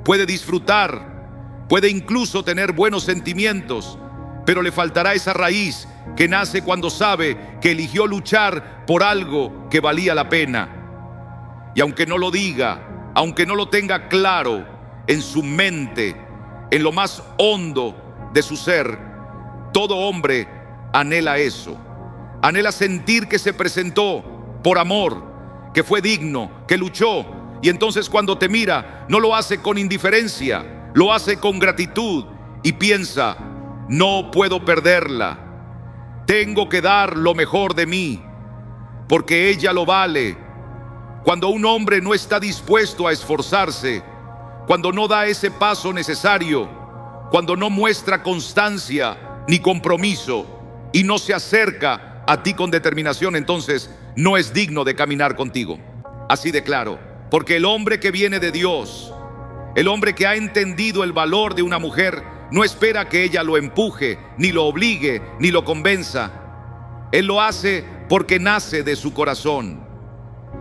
Puede disfrutar, puede incluso tener buenos sentimientos, pero le faltará esa raíz que nace cuando sabe que eligió luchar por algo que valía la pena. Y aunque no lo diga, aunque no lo tenga claro en su mente, en lo más hondo de su ser, todo hombre anhela eso. Anhela sentir que se presentó por amor, que fue digno, que luchó. Y entonces cuando te mira, no lo hace con indiferencia, lo hace con gratitud y piensa: no puedo perderla. Tengo que dar lo mejor de mí, porque ella lo vale. Cuando un hombre no está dispuesto a esforzarse, cuando no da ese paso necesario, cuando no muestra constancia ni compromiso y no se acerca a ti con determinación, entonces no es digno de caminar contigo. Así de claro, porque el hombre que viene de Dios, el hombre que ha entendido el valor de una mujer, no espera que ella lo empuje, ni lo obligue, ni lo convenza. Él lo hace porque nace de su corazón.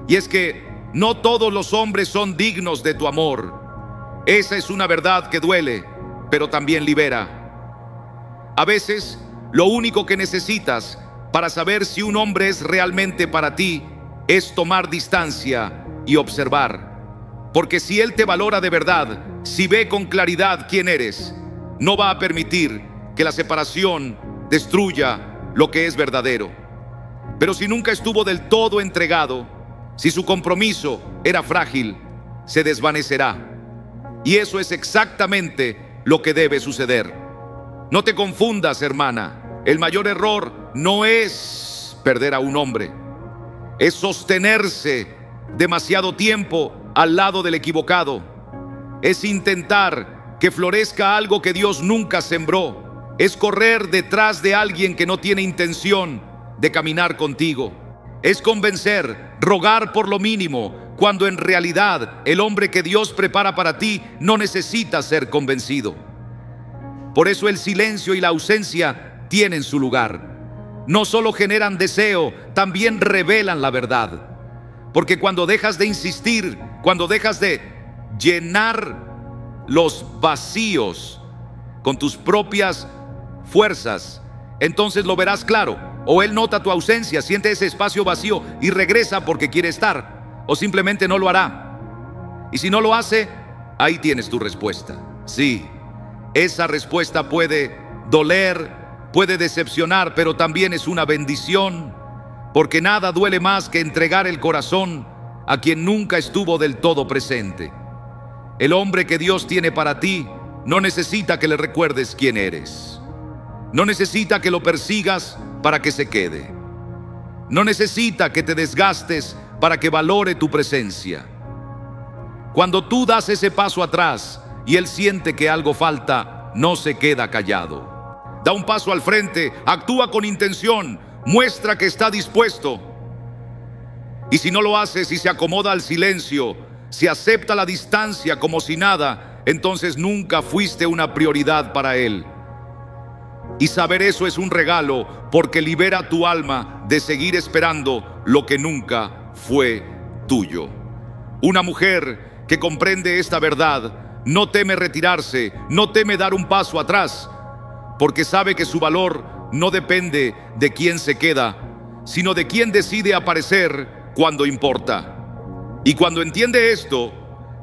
Y es que no todos los hombres son dignos de tu amor. Esa es una verdad que duele, pero también libera. A veces, lo único que necesitas para saber si un hombre es realmente para ti es tomar distancia y observar. Porque si él te valora de verdad, si ve con claridad quién eres, no va a permitir que la separación destruya lo que es verdadero. Pero si nunca estuvo del todo entregado, si su compromiso era frágil, se desvanecerá. Y eso es exactamente lo que debe suceder. No te confundas, hermana. El mayor error no es perder a un hombre, es sostenerse demasiado tiempo al lado del equivocado. Es intentar que florezca algo que Dios nunca sembró. Es correr detrás de alguien que no tiene intención de caminar contigo. Es convencer, rogar por lo mínimo, cuando en realidad el hombre que Dios prepara para ti no necesita ser convencido. Por eso el silencio y la ausencia tienen su lugar. No solo generan deseo, también revelan la verdad. Porque cuando dejas de insistir, cuando dejas de llenar los vacíos con tus propias fuerzas, entonces lo verás claro. O él nota tu ausencia, siente ese espacio vacío y regresa porque quiere estar, o simplemente no lo hará. Y si no lo hace, ahí tienes tu respuesta. Sí, esa respuesta puede doler, puede decepcionar, pero también es una bendición, porque nada duele más que entregar el corazón a quien nunca estuvo del todo presente. El hombre que Dios tiene para ti no necesita que le recuerdes quién eres. No necesita que lo persigas para que se quede. No necesita que te desgastes para que valore tu presencia. Cuando tú das ese paso atrás y él siente que algo falta, no se queda callado. Da un paso al frente, actúa con intención, muestra que está dispuesto. Y si no lo hace, si se acomoda al silencio, si acepta la distancia como si nada, entonces nunca fuiste una prioridad para él. Y saber eso es un regalo, porque libera tu alma de seguir esperando lo que nunca fue tuyo. Una mujer que comprende esta verdad no teme retirarse, no teme dar un paso atrás, porque sabe que su valor no depende de quién se queda, sino de quién decide aparecer cuando importa. Y cuando entiende esto,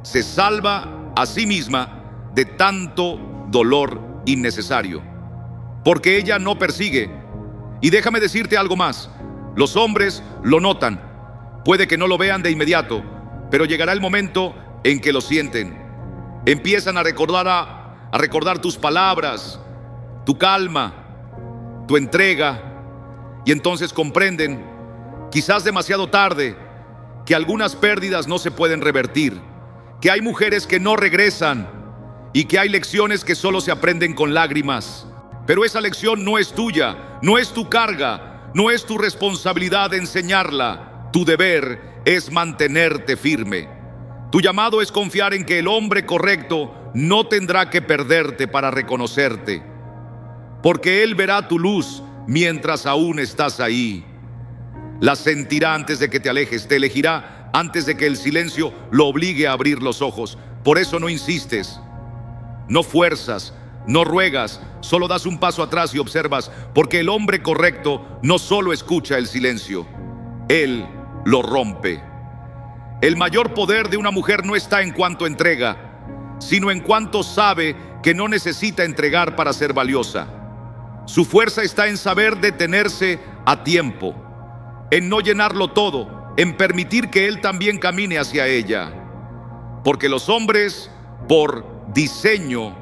se salva a sí misma de tanto dolor innecesario, porque ella no persigue. Y déjame decirte algo más: los hombres lo notan, puede que no lo vean de inmediato, pero llegará el momento en que lo sienten. Empiezan a recordar tus palabras, tu calma, tu entrega, y entonces comprenden, quizás demasiado tarde, que algunas pérdidas no se pueden revertir, que hay mujeres que no regresan y que hay lecciones que solo se aprenden con lágrimas. Pero esa lección no es tuya, no es tu carga, no es tu responsabilidad enseñarla. Tu deber es mantenerte firme. Tu llamado es confiar en que el hombre correcto no tendrá que perderte para reconocerte, porque él verá tu luz mientras aún estás ahí. La sentirá antes de que te alejes, te elegirá antes de que el silencio lo obligue a abrir los ojos. Por eso no insistes, no fuerzas, no ruegas, solo das un paso atrás y observas, porque el hombre correcto no solo escucha el silencio, él lo rompe. El mayor poder de una mujer no está en cuanto entrega, sino en cuanto sabe que no necesita entregar para ser valiosa. Su fuerza está en saber detenerse a tiempo, en no llenarlo todo, en permitir que él también camine hacia ella. Porque los hombres, por diseño,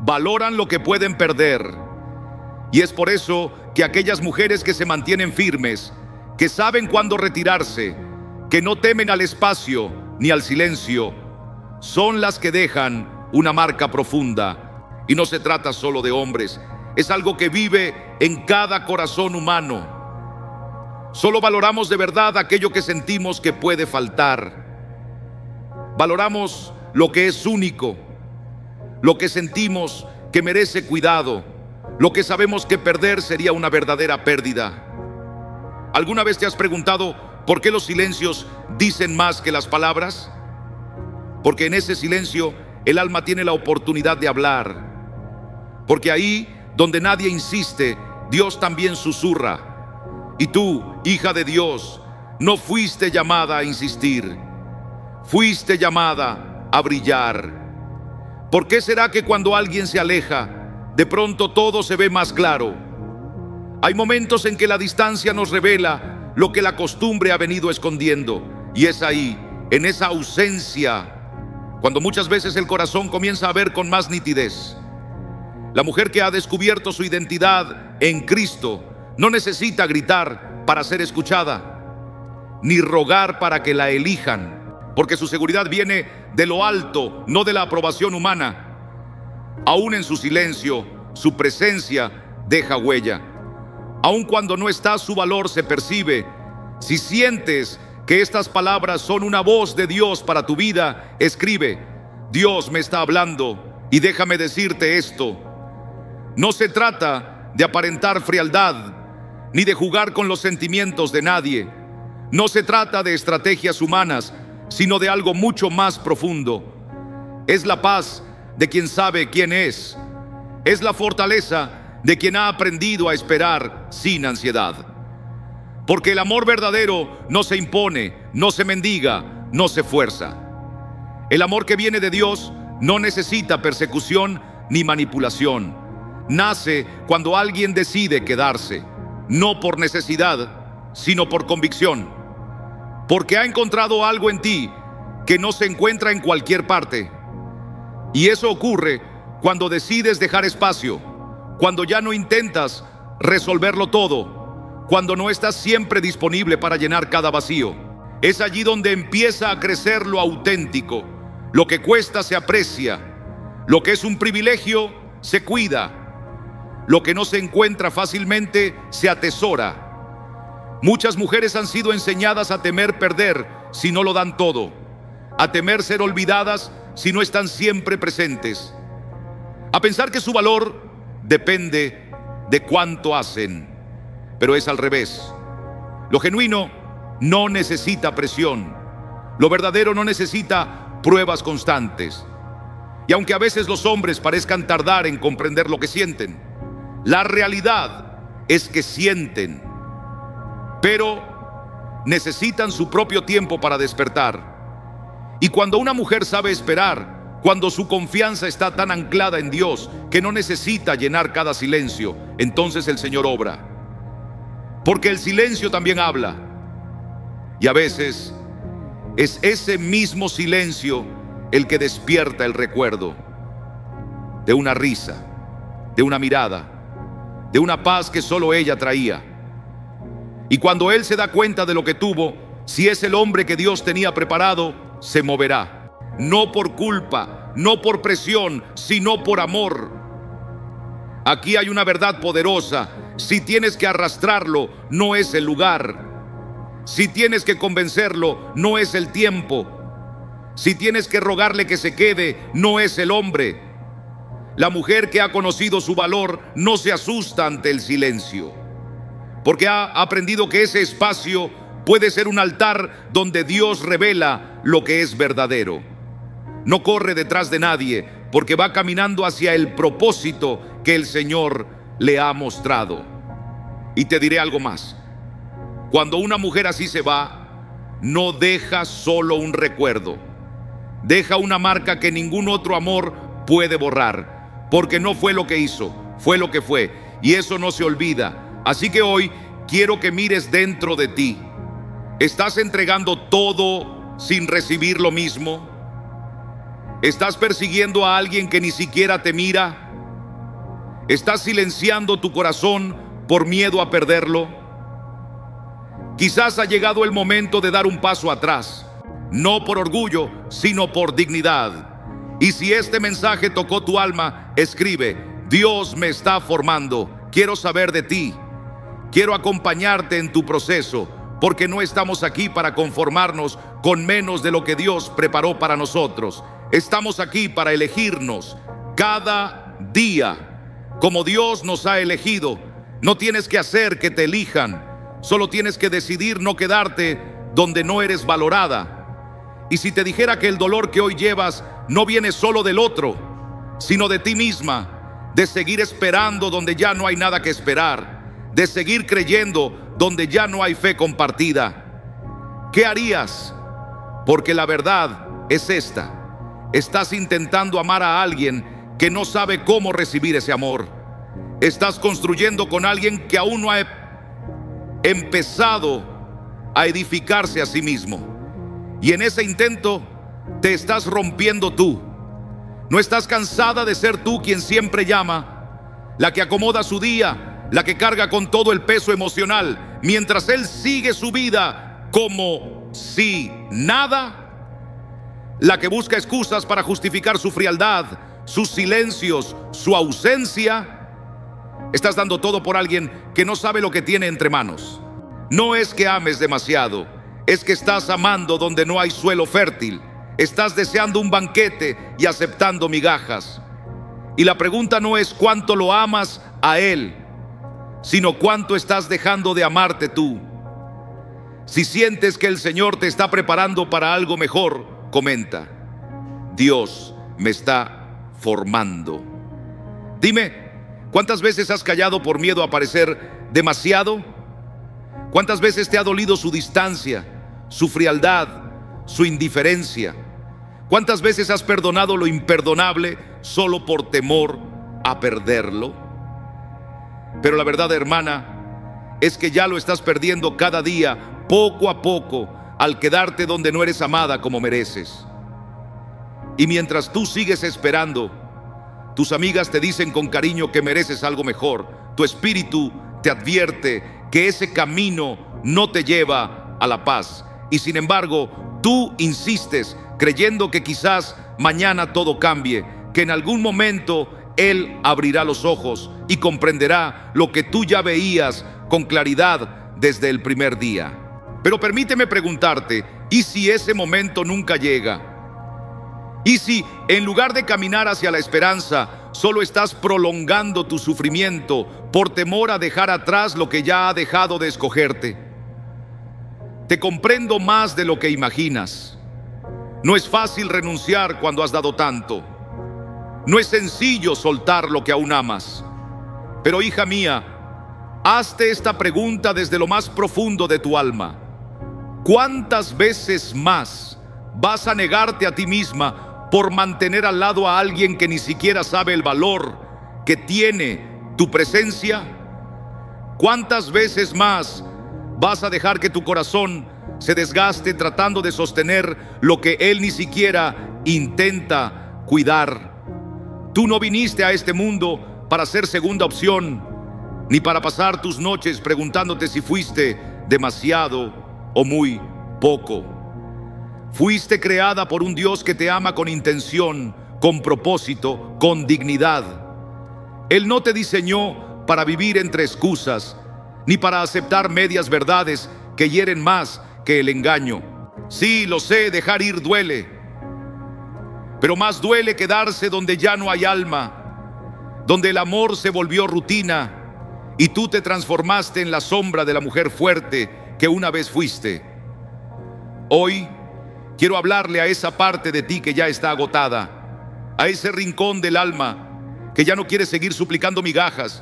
valoran lo que pueden perder. Y es por eso que aquellas mujeres que se mantienen firmes, que saben cuándo retirarse, que no temen al espacio ni al silencio, son las que dejan una marca profunda. Y no se trata solo de hombres, es algo que vive en cada corazón humano. Solo valoramos de verdad aquello que sentimos que puede faltar. Valoramos lo que es único, lo que sentimos que merece cuidado, lo que sabemos que perder sería una verdadera pérdida. ¿Alguna vez te has preguntado por qué los silencios dicen más que las palabras? Porque en ese silencio el alma tiene la oportunidad de hablar. Porque ahí donde nadie insiste, Dios también susurra. Y tú, hija de Dios, no fuiste llamada a insistir, fuiste llamada a brillar. ¿Por qué será que cuando alguien se aleja, de pronto todo se ve más claro? Hay momentos en que la distancia nos revela lo que la costumbre ha venido escondiendo. Y es ahí, en esa ausencia, cuando muchas veces el corazón comienza a ver con más nitidez. La mujer que ha descubierto su identidad en Cristo no necesita gritar para ser escuchada, ni rogar para que la elijan, porque su seguridad viene de lo alto, no de la aprobación humana. Aún en su silencio, su presencia deja huella. Aun cuando no está, su valor se percibe. Si sientes que estas palabras son una voz de Dios para tu vida, escribe: Dios me está hablando y déjame decirte esto. No se trata de aparentar frialdad, ni de jugar con los sentimientos de nadie. No se trata de estrategias humanas, sino de algo mucho más profundo. Es la paz de quien sabe quién es. Es la fortaleza de quien ha aprendido a esperar sin ansiedad. Porque el amor verdadero no se impone, no se mendiga, no se fuerza. El amor que viene de Dios no necesita persecución ni manipulación. Nace cuando alguien decide quedarse, no por necesidad, sino por convicción. Porque ha encontrado algo en ti que no se encuentra en cualquier parte. Y eso ocurre cuando decides dejar espacio, cuando ya no intentas resolverlo todo, cuando no estás siempre disponible para llenar cada vacío. Es allí donde empieza a crecer lo auténtico. Lo que cuesta se aprecia, lo que es un privilegio se cuida, lo que no se encuentra fácilmente se atesora. Muchas mujeres han sido enseñadas a temer perder si no lo dan todo, a temer ser olvidadas si no están siempre presentes, a pensar que su valor depende de cuánto hacen. Pero es al revés. Lo genuino no necesita presión. Lo verdadero no necesita pruebas constantes. Y aunque a veces los hombres parezcan tardar en comprender lo que sienten, la realidad es que sienten, pero necesitan su propio tiempo para despertar. Y cuando una mujer sabe esperar, cuando su confianza está tan anclada en Dios que no necesita llenar cada silencio, entonces el Señor obra. Porque el silencio también habla. Y a veces es ese mismo silencio el que despierta el recuerdo de una risa, de una mirada, de una paz que solo ella traía. Y cuando él se da cuenta de lo que tuvo, si es el hombre que Dios tenía preparado, se moverá. No por culpa, no por presión, sino por amor. Aquí hay una verdad poderosa. Si tienes que arrastrarlo, no es el lugar. Si tienes que convencerlo, no es el tiempo. Si tienes que rogarle que se quede, no es el hombre. La mujer que ha conocido su valor no se asusta ante el silencio, porque ha aprendido que ese espacio puede ser un altar donde Dios revela lo que es verdadero. No corre detrás de nadie, porque va caminando hacia el propósito que el Señor le ha mostrado. Y te diré algo más. Cuando una mujer así se va, no deja solo un recuerdo. Deja una marca que ningún otro amor puede borrar, porque no fue lo que hizo, fue lo que fue, y eso no se olvida. Así que hoy quiero que mires dentro de ti. ¿Estás entregando todo sin recibir lo mismo? ¿Estás persiguiendo a alguien que ni siquiera te mira? ¿Estás silenciando tu corazón por miedo a perderlo? Quizás ha llegado el momento de dar un paso atrás, no por orgullo, sino por dignidad. Y si este mensaje tocó tu alma, escribe: Dios me está formando, quiero saber de ti, quiero acompañarte en tu proceso, porque no estamos aquí para conformarnos con menos de lo que Dios preparó para nosotros. Estamos aquí para elegirnos cada día como Dios nos ha elegido. No tienes que hacer que te elijan, solo tienes que decidir no quedarte donde no eres valorada. Y si te dijera que el dolor que hoy llevas no viene solo del otro, sino de ti misma, de seguir esperando donde ya no hay nada que esperar, de seguir creyendo donde ya no hay fe compartida, ¿qué harías? Porque la verdad es esta: estás intentando amar a alguien que no sabe cómo recibir ese amor. Estás construyendo con alguien que aún no ha empezado a edificarse a sí mismo. Y en ese intento te estás rompiendo tú. ¿No estás cansada de ser tú quien siempre llama, la que acomoda su día, la que carga con todo el peso emocional, mientras él sigue su vida como si nada? La que busca excusas para justificar su frialdad, sus silencios, su ausencia. Estás dando todo por alguien que no sabe lo que tiene entre manos. No es que ames demasiado, es que estás amando donde no hay suelo fértil. Estás deseando un banquete y aceptando migajas. Y la pregunta no es cuánto lo amas a él, sino cuánto estás dejando de amarte tú. Si sientes que el Señor te está preparando para algo mejor, comenta: Dios me está formando. Dime, ¿cuántas veces has callado por miedo a parecer demasiado? ¿Cuántas veces te ha dolido su distancia, su frialdad, su indiferencia? ¿Cuántas veces has perdonado lo imperdonable solo por temor a perderlo? Pero la verdad, hermana, es que ya lo estás perdiendo cada día, poco a poco, al quedarte donde no eres amada como mereces. Y mientras tú sigues esperando, tus amigas te dicen con cariño que mereces algo mejor. Tu espíritu te advierte que ese camino no te lleva a la paz. Y sin embargo, tú insistes creyendo que quizás mañana todo cambie, que en algún momento Él abrirá los ojos y comprenderá lo que tú ya veías con claridad desde el primer día. Pero permíteme preguntarte, ¿y si ese momento nunca llega? ¿Y si en lugar de caminar hacia la esperanza, solo estás prolongando tu sufrimiento por temor a dejar atrás lo que ya ha dejado de escogerte? Te comprendo más de lo que imaginas. No es fácil renunciar cuando has dado tanto. No es sencillo soltar lo que aún amas. Pero, hija mía, hazte esta pregunta desde lo más profundo de tu alma. ¿Cuántas veces más vas a negarte a ti misma por mantener al lado a alguien que ni siquiera sabe el valor que tiene tu presencia? ¿Cuántas veces más vas a dejar que tu corazón se desgaste tratando de sostener lo que él ni siquiera intenta cuidar? Tú no viniste a este mundo para ser segunda opción, ni para pasar tus noches preguntándote si fuiste demasiado o muy poco. Fuiste creada por un Dios que te ama con intención, con propósito, con dignidad. Él no te diseñó para vivir entre excusas, ni para aceptar medias verdades que hieren más que el engaño. Sí, lo sé, dejar ir duele, pero más duele quedarse donde ya no hay alma, donde el amor se volvió rutina y tú te transformaste en la sombra de la mujer fuerte que una vez fuiste. Hoy quiero hablarle a esa parte de ti que ya está agotada, a ese rincón del alma que ya no quiere seguir suplicando migajas,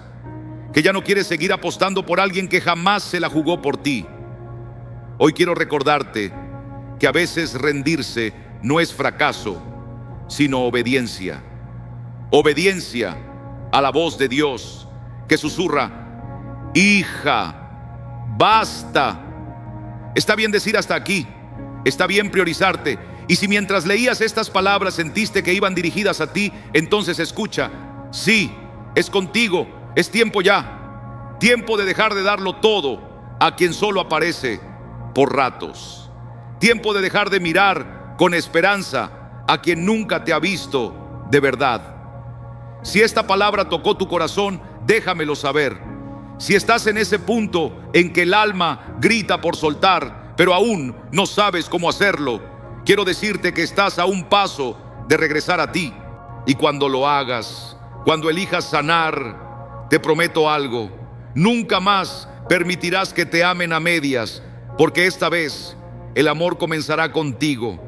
que ya no quiere seguir apostando por alguien que jamás se la jugó por ti. Hoy quiero recordarte que a veces rendirse no es fracaso, sino obediencia. Obediencia a la voz de Dios que susurra: hija, basta. Está bien decir hasta aquí, está bien priorizarte. Y si mientras leías estas palabras sentiste que iban dirigidas a ti, entonces escucha: sí, es contigo, es tiempo ya. Tiempo de dejar de darlo todo a quien solo aparece por ratos. Tiempo de dejar de mirar con esperanza a quien nunca te ha visto de verdad. Si esta palabra tocó tu corazón, déjamelo saber. Si estás en ese punto en que el alma grita por soltar, pero aún no sabes cómo hacerlo, quiero decirte que estás a un paso de regresar a ti. Y cuando lo hagas, cuando elijas sanar, te prometo algo: nunca más permitirás que te amen a medias, porque esta vez el amor comenzará contigo.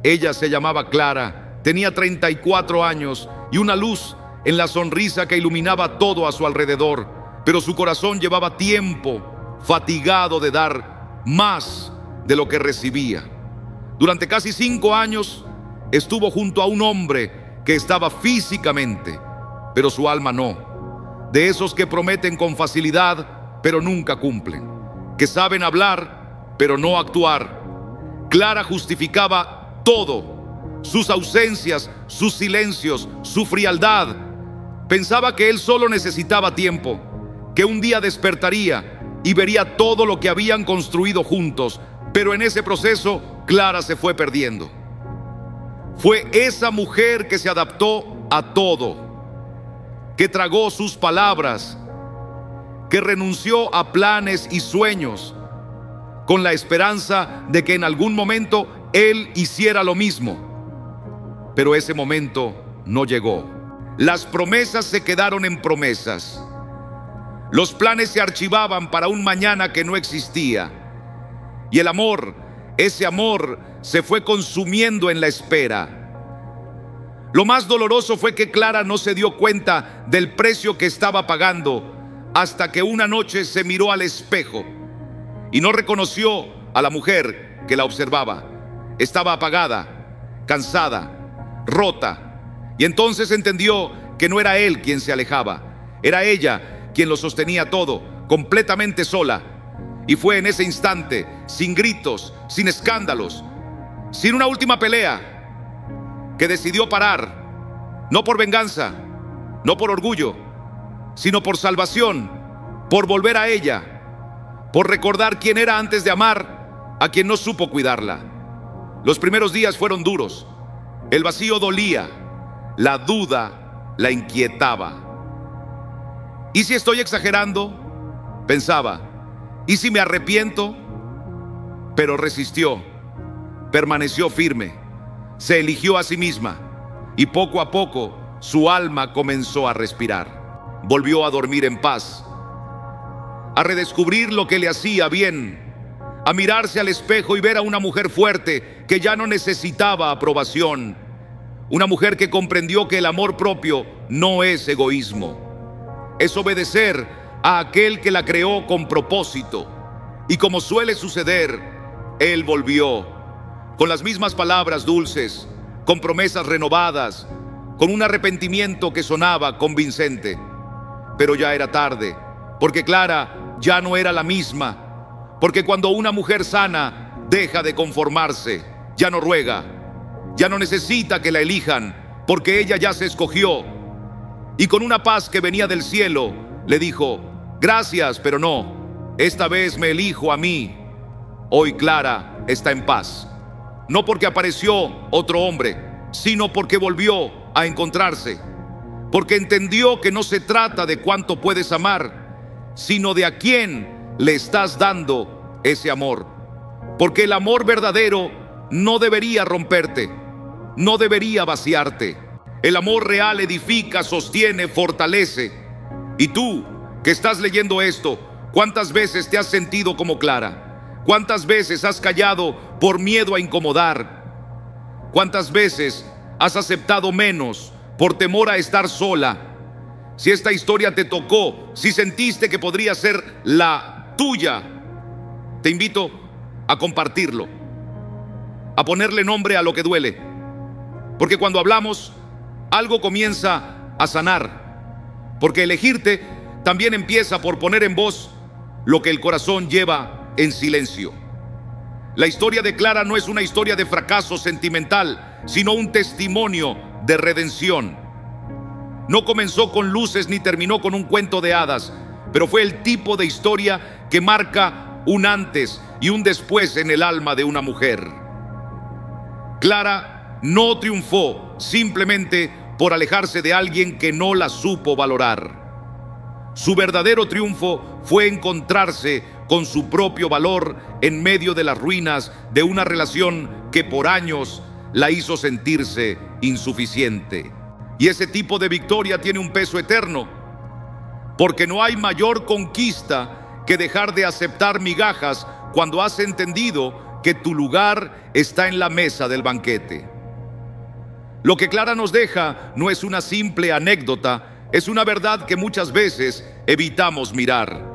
Ella se llamaba Clara, tenía 34 años y una luz en la sonrisa que iluminaba todo a su alrededor, pero su corazón llevaba tiempo fatigado de dar más de lo que recibía. Durante casi 5 años estuvo junto a un hombre que estaba físicamente, pero su alma no. De esos que prometen con facilidad, pero nunca cumplen, que saben hablar, pero no actuar. Clara justificaba todo: sus ausencias, sus silencios, su frialdad. Pensaba que él solo necesitaba tiempo, que un día despertaría y vería todo lo que habían construido juntos, pero en ese proceso Clara se fue perdiendo. Fue esa mujer que se adaptó a todo, que tragó sus palabras, que renunció a planes y sueños con la esperanza de que en algún momento él hiciera lo mismo. Pero ese momento no llegó. Las promesas se quedaron en promesas. Los planes se archivaban para un mañana que no existía. Y el amor, ese amor, se fue consumiendo en la espera. Lo más doloroso fue que Clara no se dio cuenta del precio que estaba pagando hasta que una noche se miró al espejo y no reconoció a la mujer que la observaba. Estaba apagada, cansada, rota, y entonces entendió que no era él quien se alejaba, era ella quien lo sostenía todo, completamente sola. Y fue en ese instante, sin gritos, sin escándalos, sin una última pelea, que decidió parar, no por venganza, no por orgullo, sino por salvación, por volver a ella, por recordar quién era antes de amar a quien no supo cuidarla. Los primeros días fueron duros, el vacío dolía, la duda la inquietaba. ¿Y si estoy exagerando?, pensaba. ¿Y si me arrepiento? Pero resistió, permaneció firme, se eligió a sí misma y poco a poco su alma comenzó a respirar. Volvió a dormir en paz, a redescubrir lo que le hacía bien, a mirarse al espejo y ver a una mujer fuerte que ya no necesitaba aprobación, una mujer que comprendió que el amor propio no es egoísmo, es obedecer a aquel que la creó con propósito. Y como suele suceder, él volvió con las mismas palabras dulces, con promesas renovadas, con un arrepentimiento que sonaba convincente. Pero ya era tarde, porque Clara ya no era la misma, porque cuando una mujer sana deja de conformarse, ya no ruega, ya no necesita que la elijan, porque ella ya se escogió. Y con una paz que venía del cielo, le dijo: gracias, pero no, esta vez me elijo a mí. Hoy Clara está en paz, no porque apareció otro hombre, sino porque volvió a encontrarse, porque entendió que no se trata de cuánto puedes amar, sino de a quién le estás dando ese amor. Porque el amor verdadero no debería romperte, no debería vaciarte. El amor real edifica, sostiene, fortalece. Y tú, que estás leyendo esto, ¿cuántas veces te has sentido como Clara? ¿Cuántas veces has callado por miedo a incomodar? ¿Cuántas veces has aceptado menos por temor a estar sola? Si esta historia te tocó, si sentiste que podría ser la tuya, te invito a compartirlo, a ponerle nombre a lo que duele. Porque cuando hablamos, algo comienza a sanar. Porque elegirte también empieza por poner en voz lo que el corazón lleva en silencio. La historia de Clara no es una historia de fracaso sentimental, sino un testimonio de redención. No comenzó con luces ni terminó con un cuento de hadas, pero fue el tipo de historia que marca un antes y un después en el alma de una mujer. Clara no triunfó simplemente por alejarse de alguien que no la supo valorar. Su verdadero triunfo fue encontrarse con su propio valor en medio de las ruinas de una relación que por años la hizo sentirse insuficiente. Y ese tipo de victoria tiene un peso eterno, porque no hay mayor conquista que dejar de aceptar migajas cuando has entendido que tu lugar está en la mesa del banquete. Lo que Clara nos deja no es una simple anécdota, es una verdad que muchas veces evitamos mirar.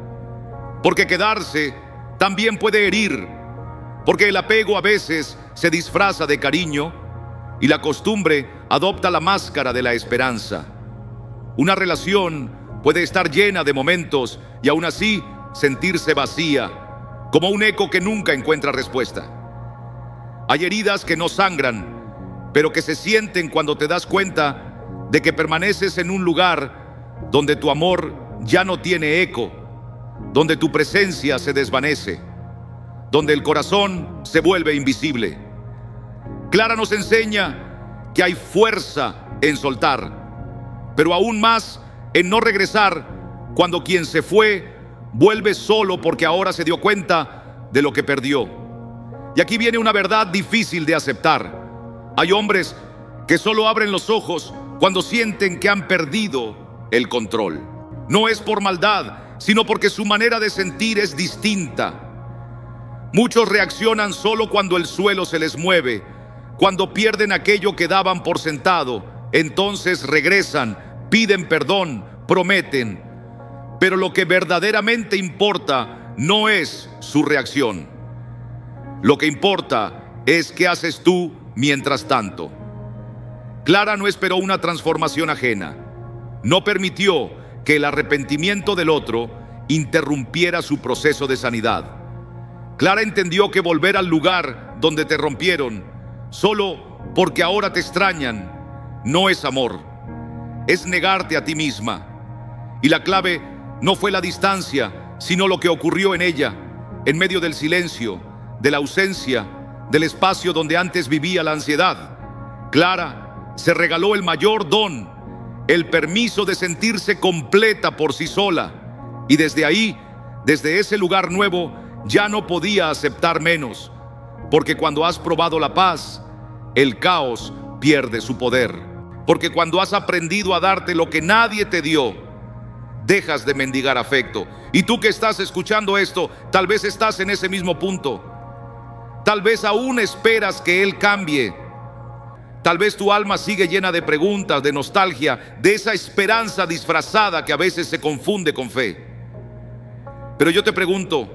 Porque quedarse también puede herir, porque el apego a veces se disfraza de cariño y la costumbre adopta la máscara de la esperanza. Una relación puede estar llena de momentos y aún así sentirse vacía, como un eco que nunca encuentra respuesta. Hay heridas que no sangran, pero que se sienten cuando te das cuenta de que permaneces en un lugar donde tu amor ya no tiene eco, donde tu presencia se desvanece, donde el corazón se vuelve invisible. Clara nos enseña que hay fuerza en soltar, pero aún más en no regresar cuando quien se fue vuelve solo porque ahora se dio cuenta de lo que perdió. Y aquí viene una verdad difícil de aceptar. Hay hombres que solo abren los ojos cuando sienten que han perdido el control. No es por maldad, sino porque su manera de sentir es distinta. Muchos reaccionan solo cuando el suelo se les mueve, cuando pierden aquello que daban por sentado. Entonces regresan, piden perdón, prometen. Pero lo que verdaderamente importa no es su reacción. Lo que importa es qué haces tú mientras tanto. Clara no esperó una transformación ajena. No permitió que el arrepentimiento del otro interrumpiera su proceso de sanidad. Clara entendió que volver al lugar donde te rompieron solo porque ahora te extrañan no es amor, es negarte a ti misma. Y la clave no fue la distancia, sino lo que ocurrió en ella, en medio del silencio, de la ausencia, del espacio donde antes vivía la ansiedad. Clara se regaló el mayor don, el permiso de sentirse completa por sí sola. Y desde ahí, desde ese lugar nuevo, ya no podía aceptar menos. Porque cuando has probado la paz, el caos pierde su poder. Porque cuando has aprendido a darte lo que nadie te dio, dejas de mendigar afecto. Y tú que estás escuchando esto, tal vez estás en ese mismo punto. Tal vez aún esperas que Él cambie. Tal vez tu alma sigue llena de preguntas, de nostalgia, de esa esperanza disfrazada que a veces se confunde con fe. Pero yo te pregunto,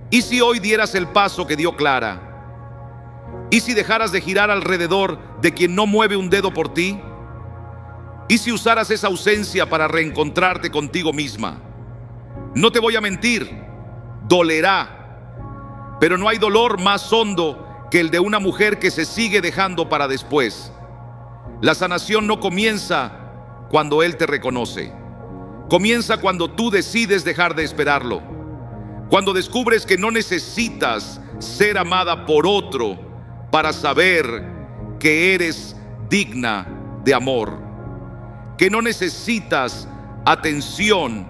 ¿y si hoy dieras el paso que dio Clara? ¿Y si dejaras de girar alrededor de quien no mueve un dedo por ti? ¿Y si usaras esa ausencia para reencontrarte contigo misma? No te voy a mentir, dolerá, pero no hay dolor más hondo que el de una mujer que se sigue dejando para después. La sanación no comienza cuando Él te reconoce. Comienza cuando tú decides dejar de esperarlo. Cuando descubres que no necesitas ser amada por otro para saber que eres digna de amor. Que no necesitas atención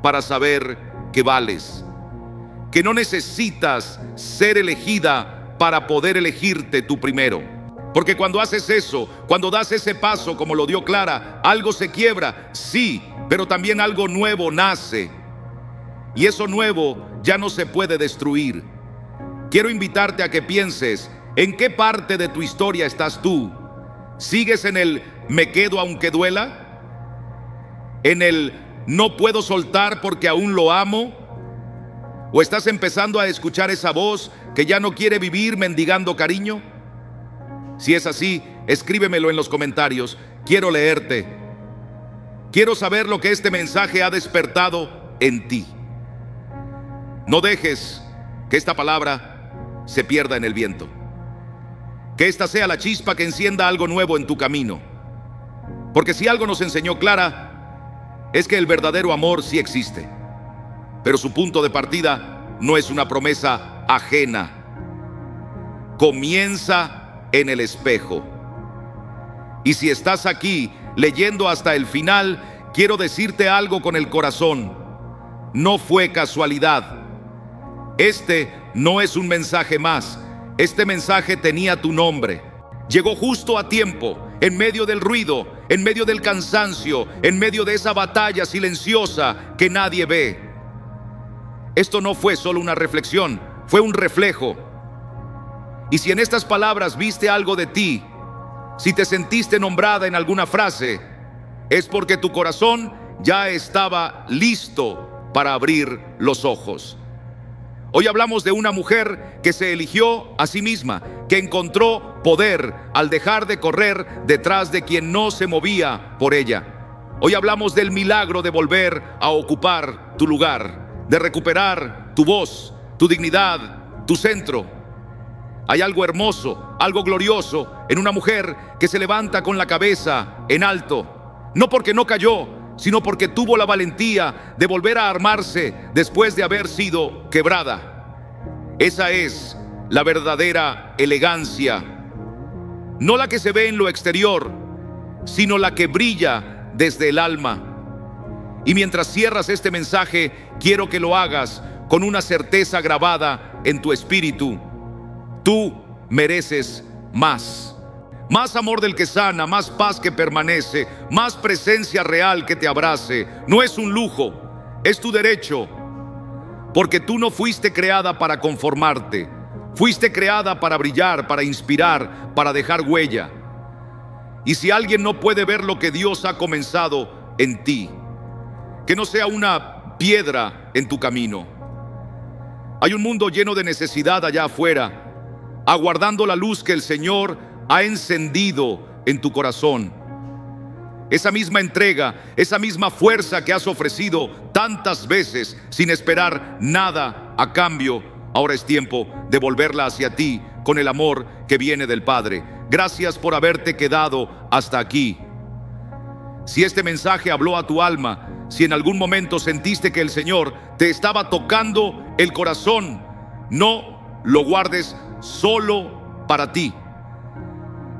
para saber que vales. Que no necesitas ser elegida para poder elegirte tú primero. Porque cuando haces eso, cuando das ese paso como lo dio Clara, algo se quiebra, sí, pero también algo nuevo nace. Y eso nuevo ya no se puede destruir. quiero invitarte a que pienses en qué parte de tu historia estás tú. ¿Sigues en el me quedo aunque duela? ¿En el no puedo soltar porque aún lo amo? ¿O estás empezando a escuchar esa voz que ya no quiere vivir mendigando cariño? Si es así, escríbemelo en los comentarios. Quiero leerte. Quiero saber lo que este mensaje ha despertado en ti. No dejes que esta palabra se pierda en el viento. Que esta sea la chispa que encienda algo nuevo en tu camino. Porque si algo nos enseñó Clara, es que el verdadero amor sí existe. Pero su punto de partida no es una promesa ajena. Comienza en el espejo. Y si estás aquí leyendo hasta el final, quiero decirte algo con el corazón. No fue casualidad. Este no es un mensaje más. Este mensaje tenía tu nombre. Llegó justo a tiempo, en medio del ruido, en medio del cansancio, en medio de esa batalla silenciosa que nadie ve. Esto no fue solo una reflexión, fue un reflejo. Y si en estas palabras viste algo de ti, si te sentiste nombrada en alguna frase, es porque tu corazón ya estaba listo para abrir los ojos. Hoy hablamos de una mujer que se eligió a sí misma, que encontró poder al dejar de correr detrás de quien no se movía por ella. Hoy hablamos del milagro de volver a ocupar tu lugar, de recuperar tu voz, tu dignidad, tu centro. Hay algo hermoso, algo glorioso en una mujer que se levanta con la cabeza en alto, no porque no cayó, sino porque tuvo la valentía de volver a armarse después de haber sido quebrada. Esa es la verdadera elegancia, no la que se ve en lo exterior, sino la que brilla desde el alma. Y mientras cierras este mensaje, quiero que lo hagas con una certeza grabada en tu espíritu. Tú mereces más. Más amor del que sana, más paz que permanece, más presencia real que te abrace. No es un lujo, es tu derecho. Porque tú no fuiste creada para conformarte. Fuiste creada para brillar, para inspirar, para dejar huella. Y si alguien no puede ver lo que Dios ha comenzado en ti, que no sea una piedra en tu camino. Hay un mundo lleno de necesidad allá afuera, aguardando la luz que el Señor ha encendido en tu corazón. Esa misma entrega, esa misma fuerza que has ofrecido tantas veces sin esperar nada a cambio, ahora es tiempo de volverla hacia ti con el amor que viene del Padre. Gracias por haberte quedado hasta aquí. Si este mensaje habló a tu alma, si en algún momento sentiste que el Señor te estaba tocando el corazón, no lo guardes solo para ti.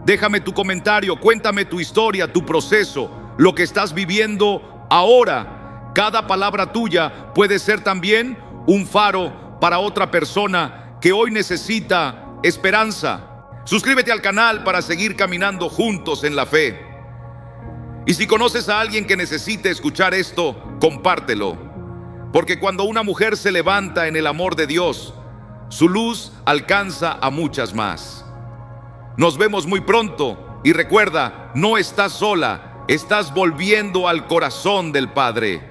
Déjame tu comentario, cuéntame tu historia, tu proceso, lo que estás viviendo ahora. Cada palabra tuya puede ser también un faro para otra persona que hoy necesita esperanza. Suscríbete al canal para seguir caminando juntos en la fe. Y si conoces a alguien que necesite escuchar esto, compártelo. Porque cuando una mujer se levanta en el amor de Dios, su luz alcanza a muchas más. Nos vemos muy pronto y recuerda, no estás sola, estás volviendo al corazón del Padre.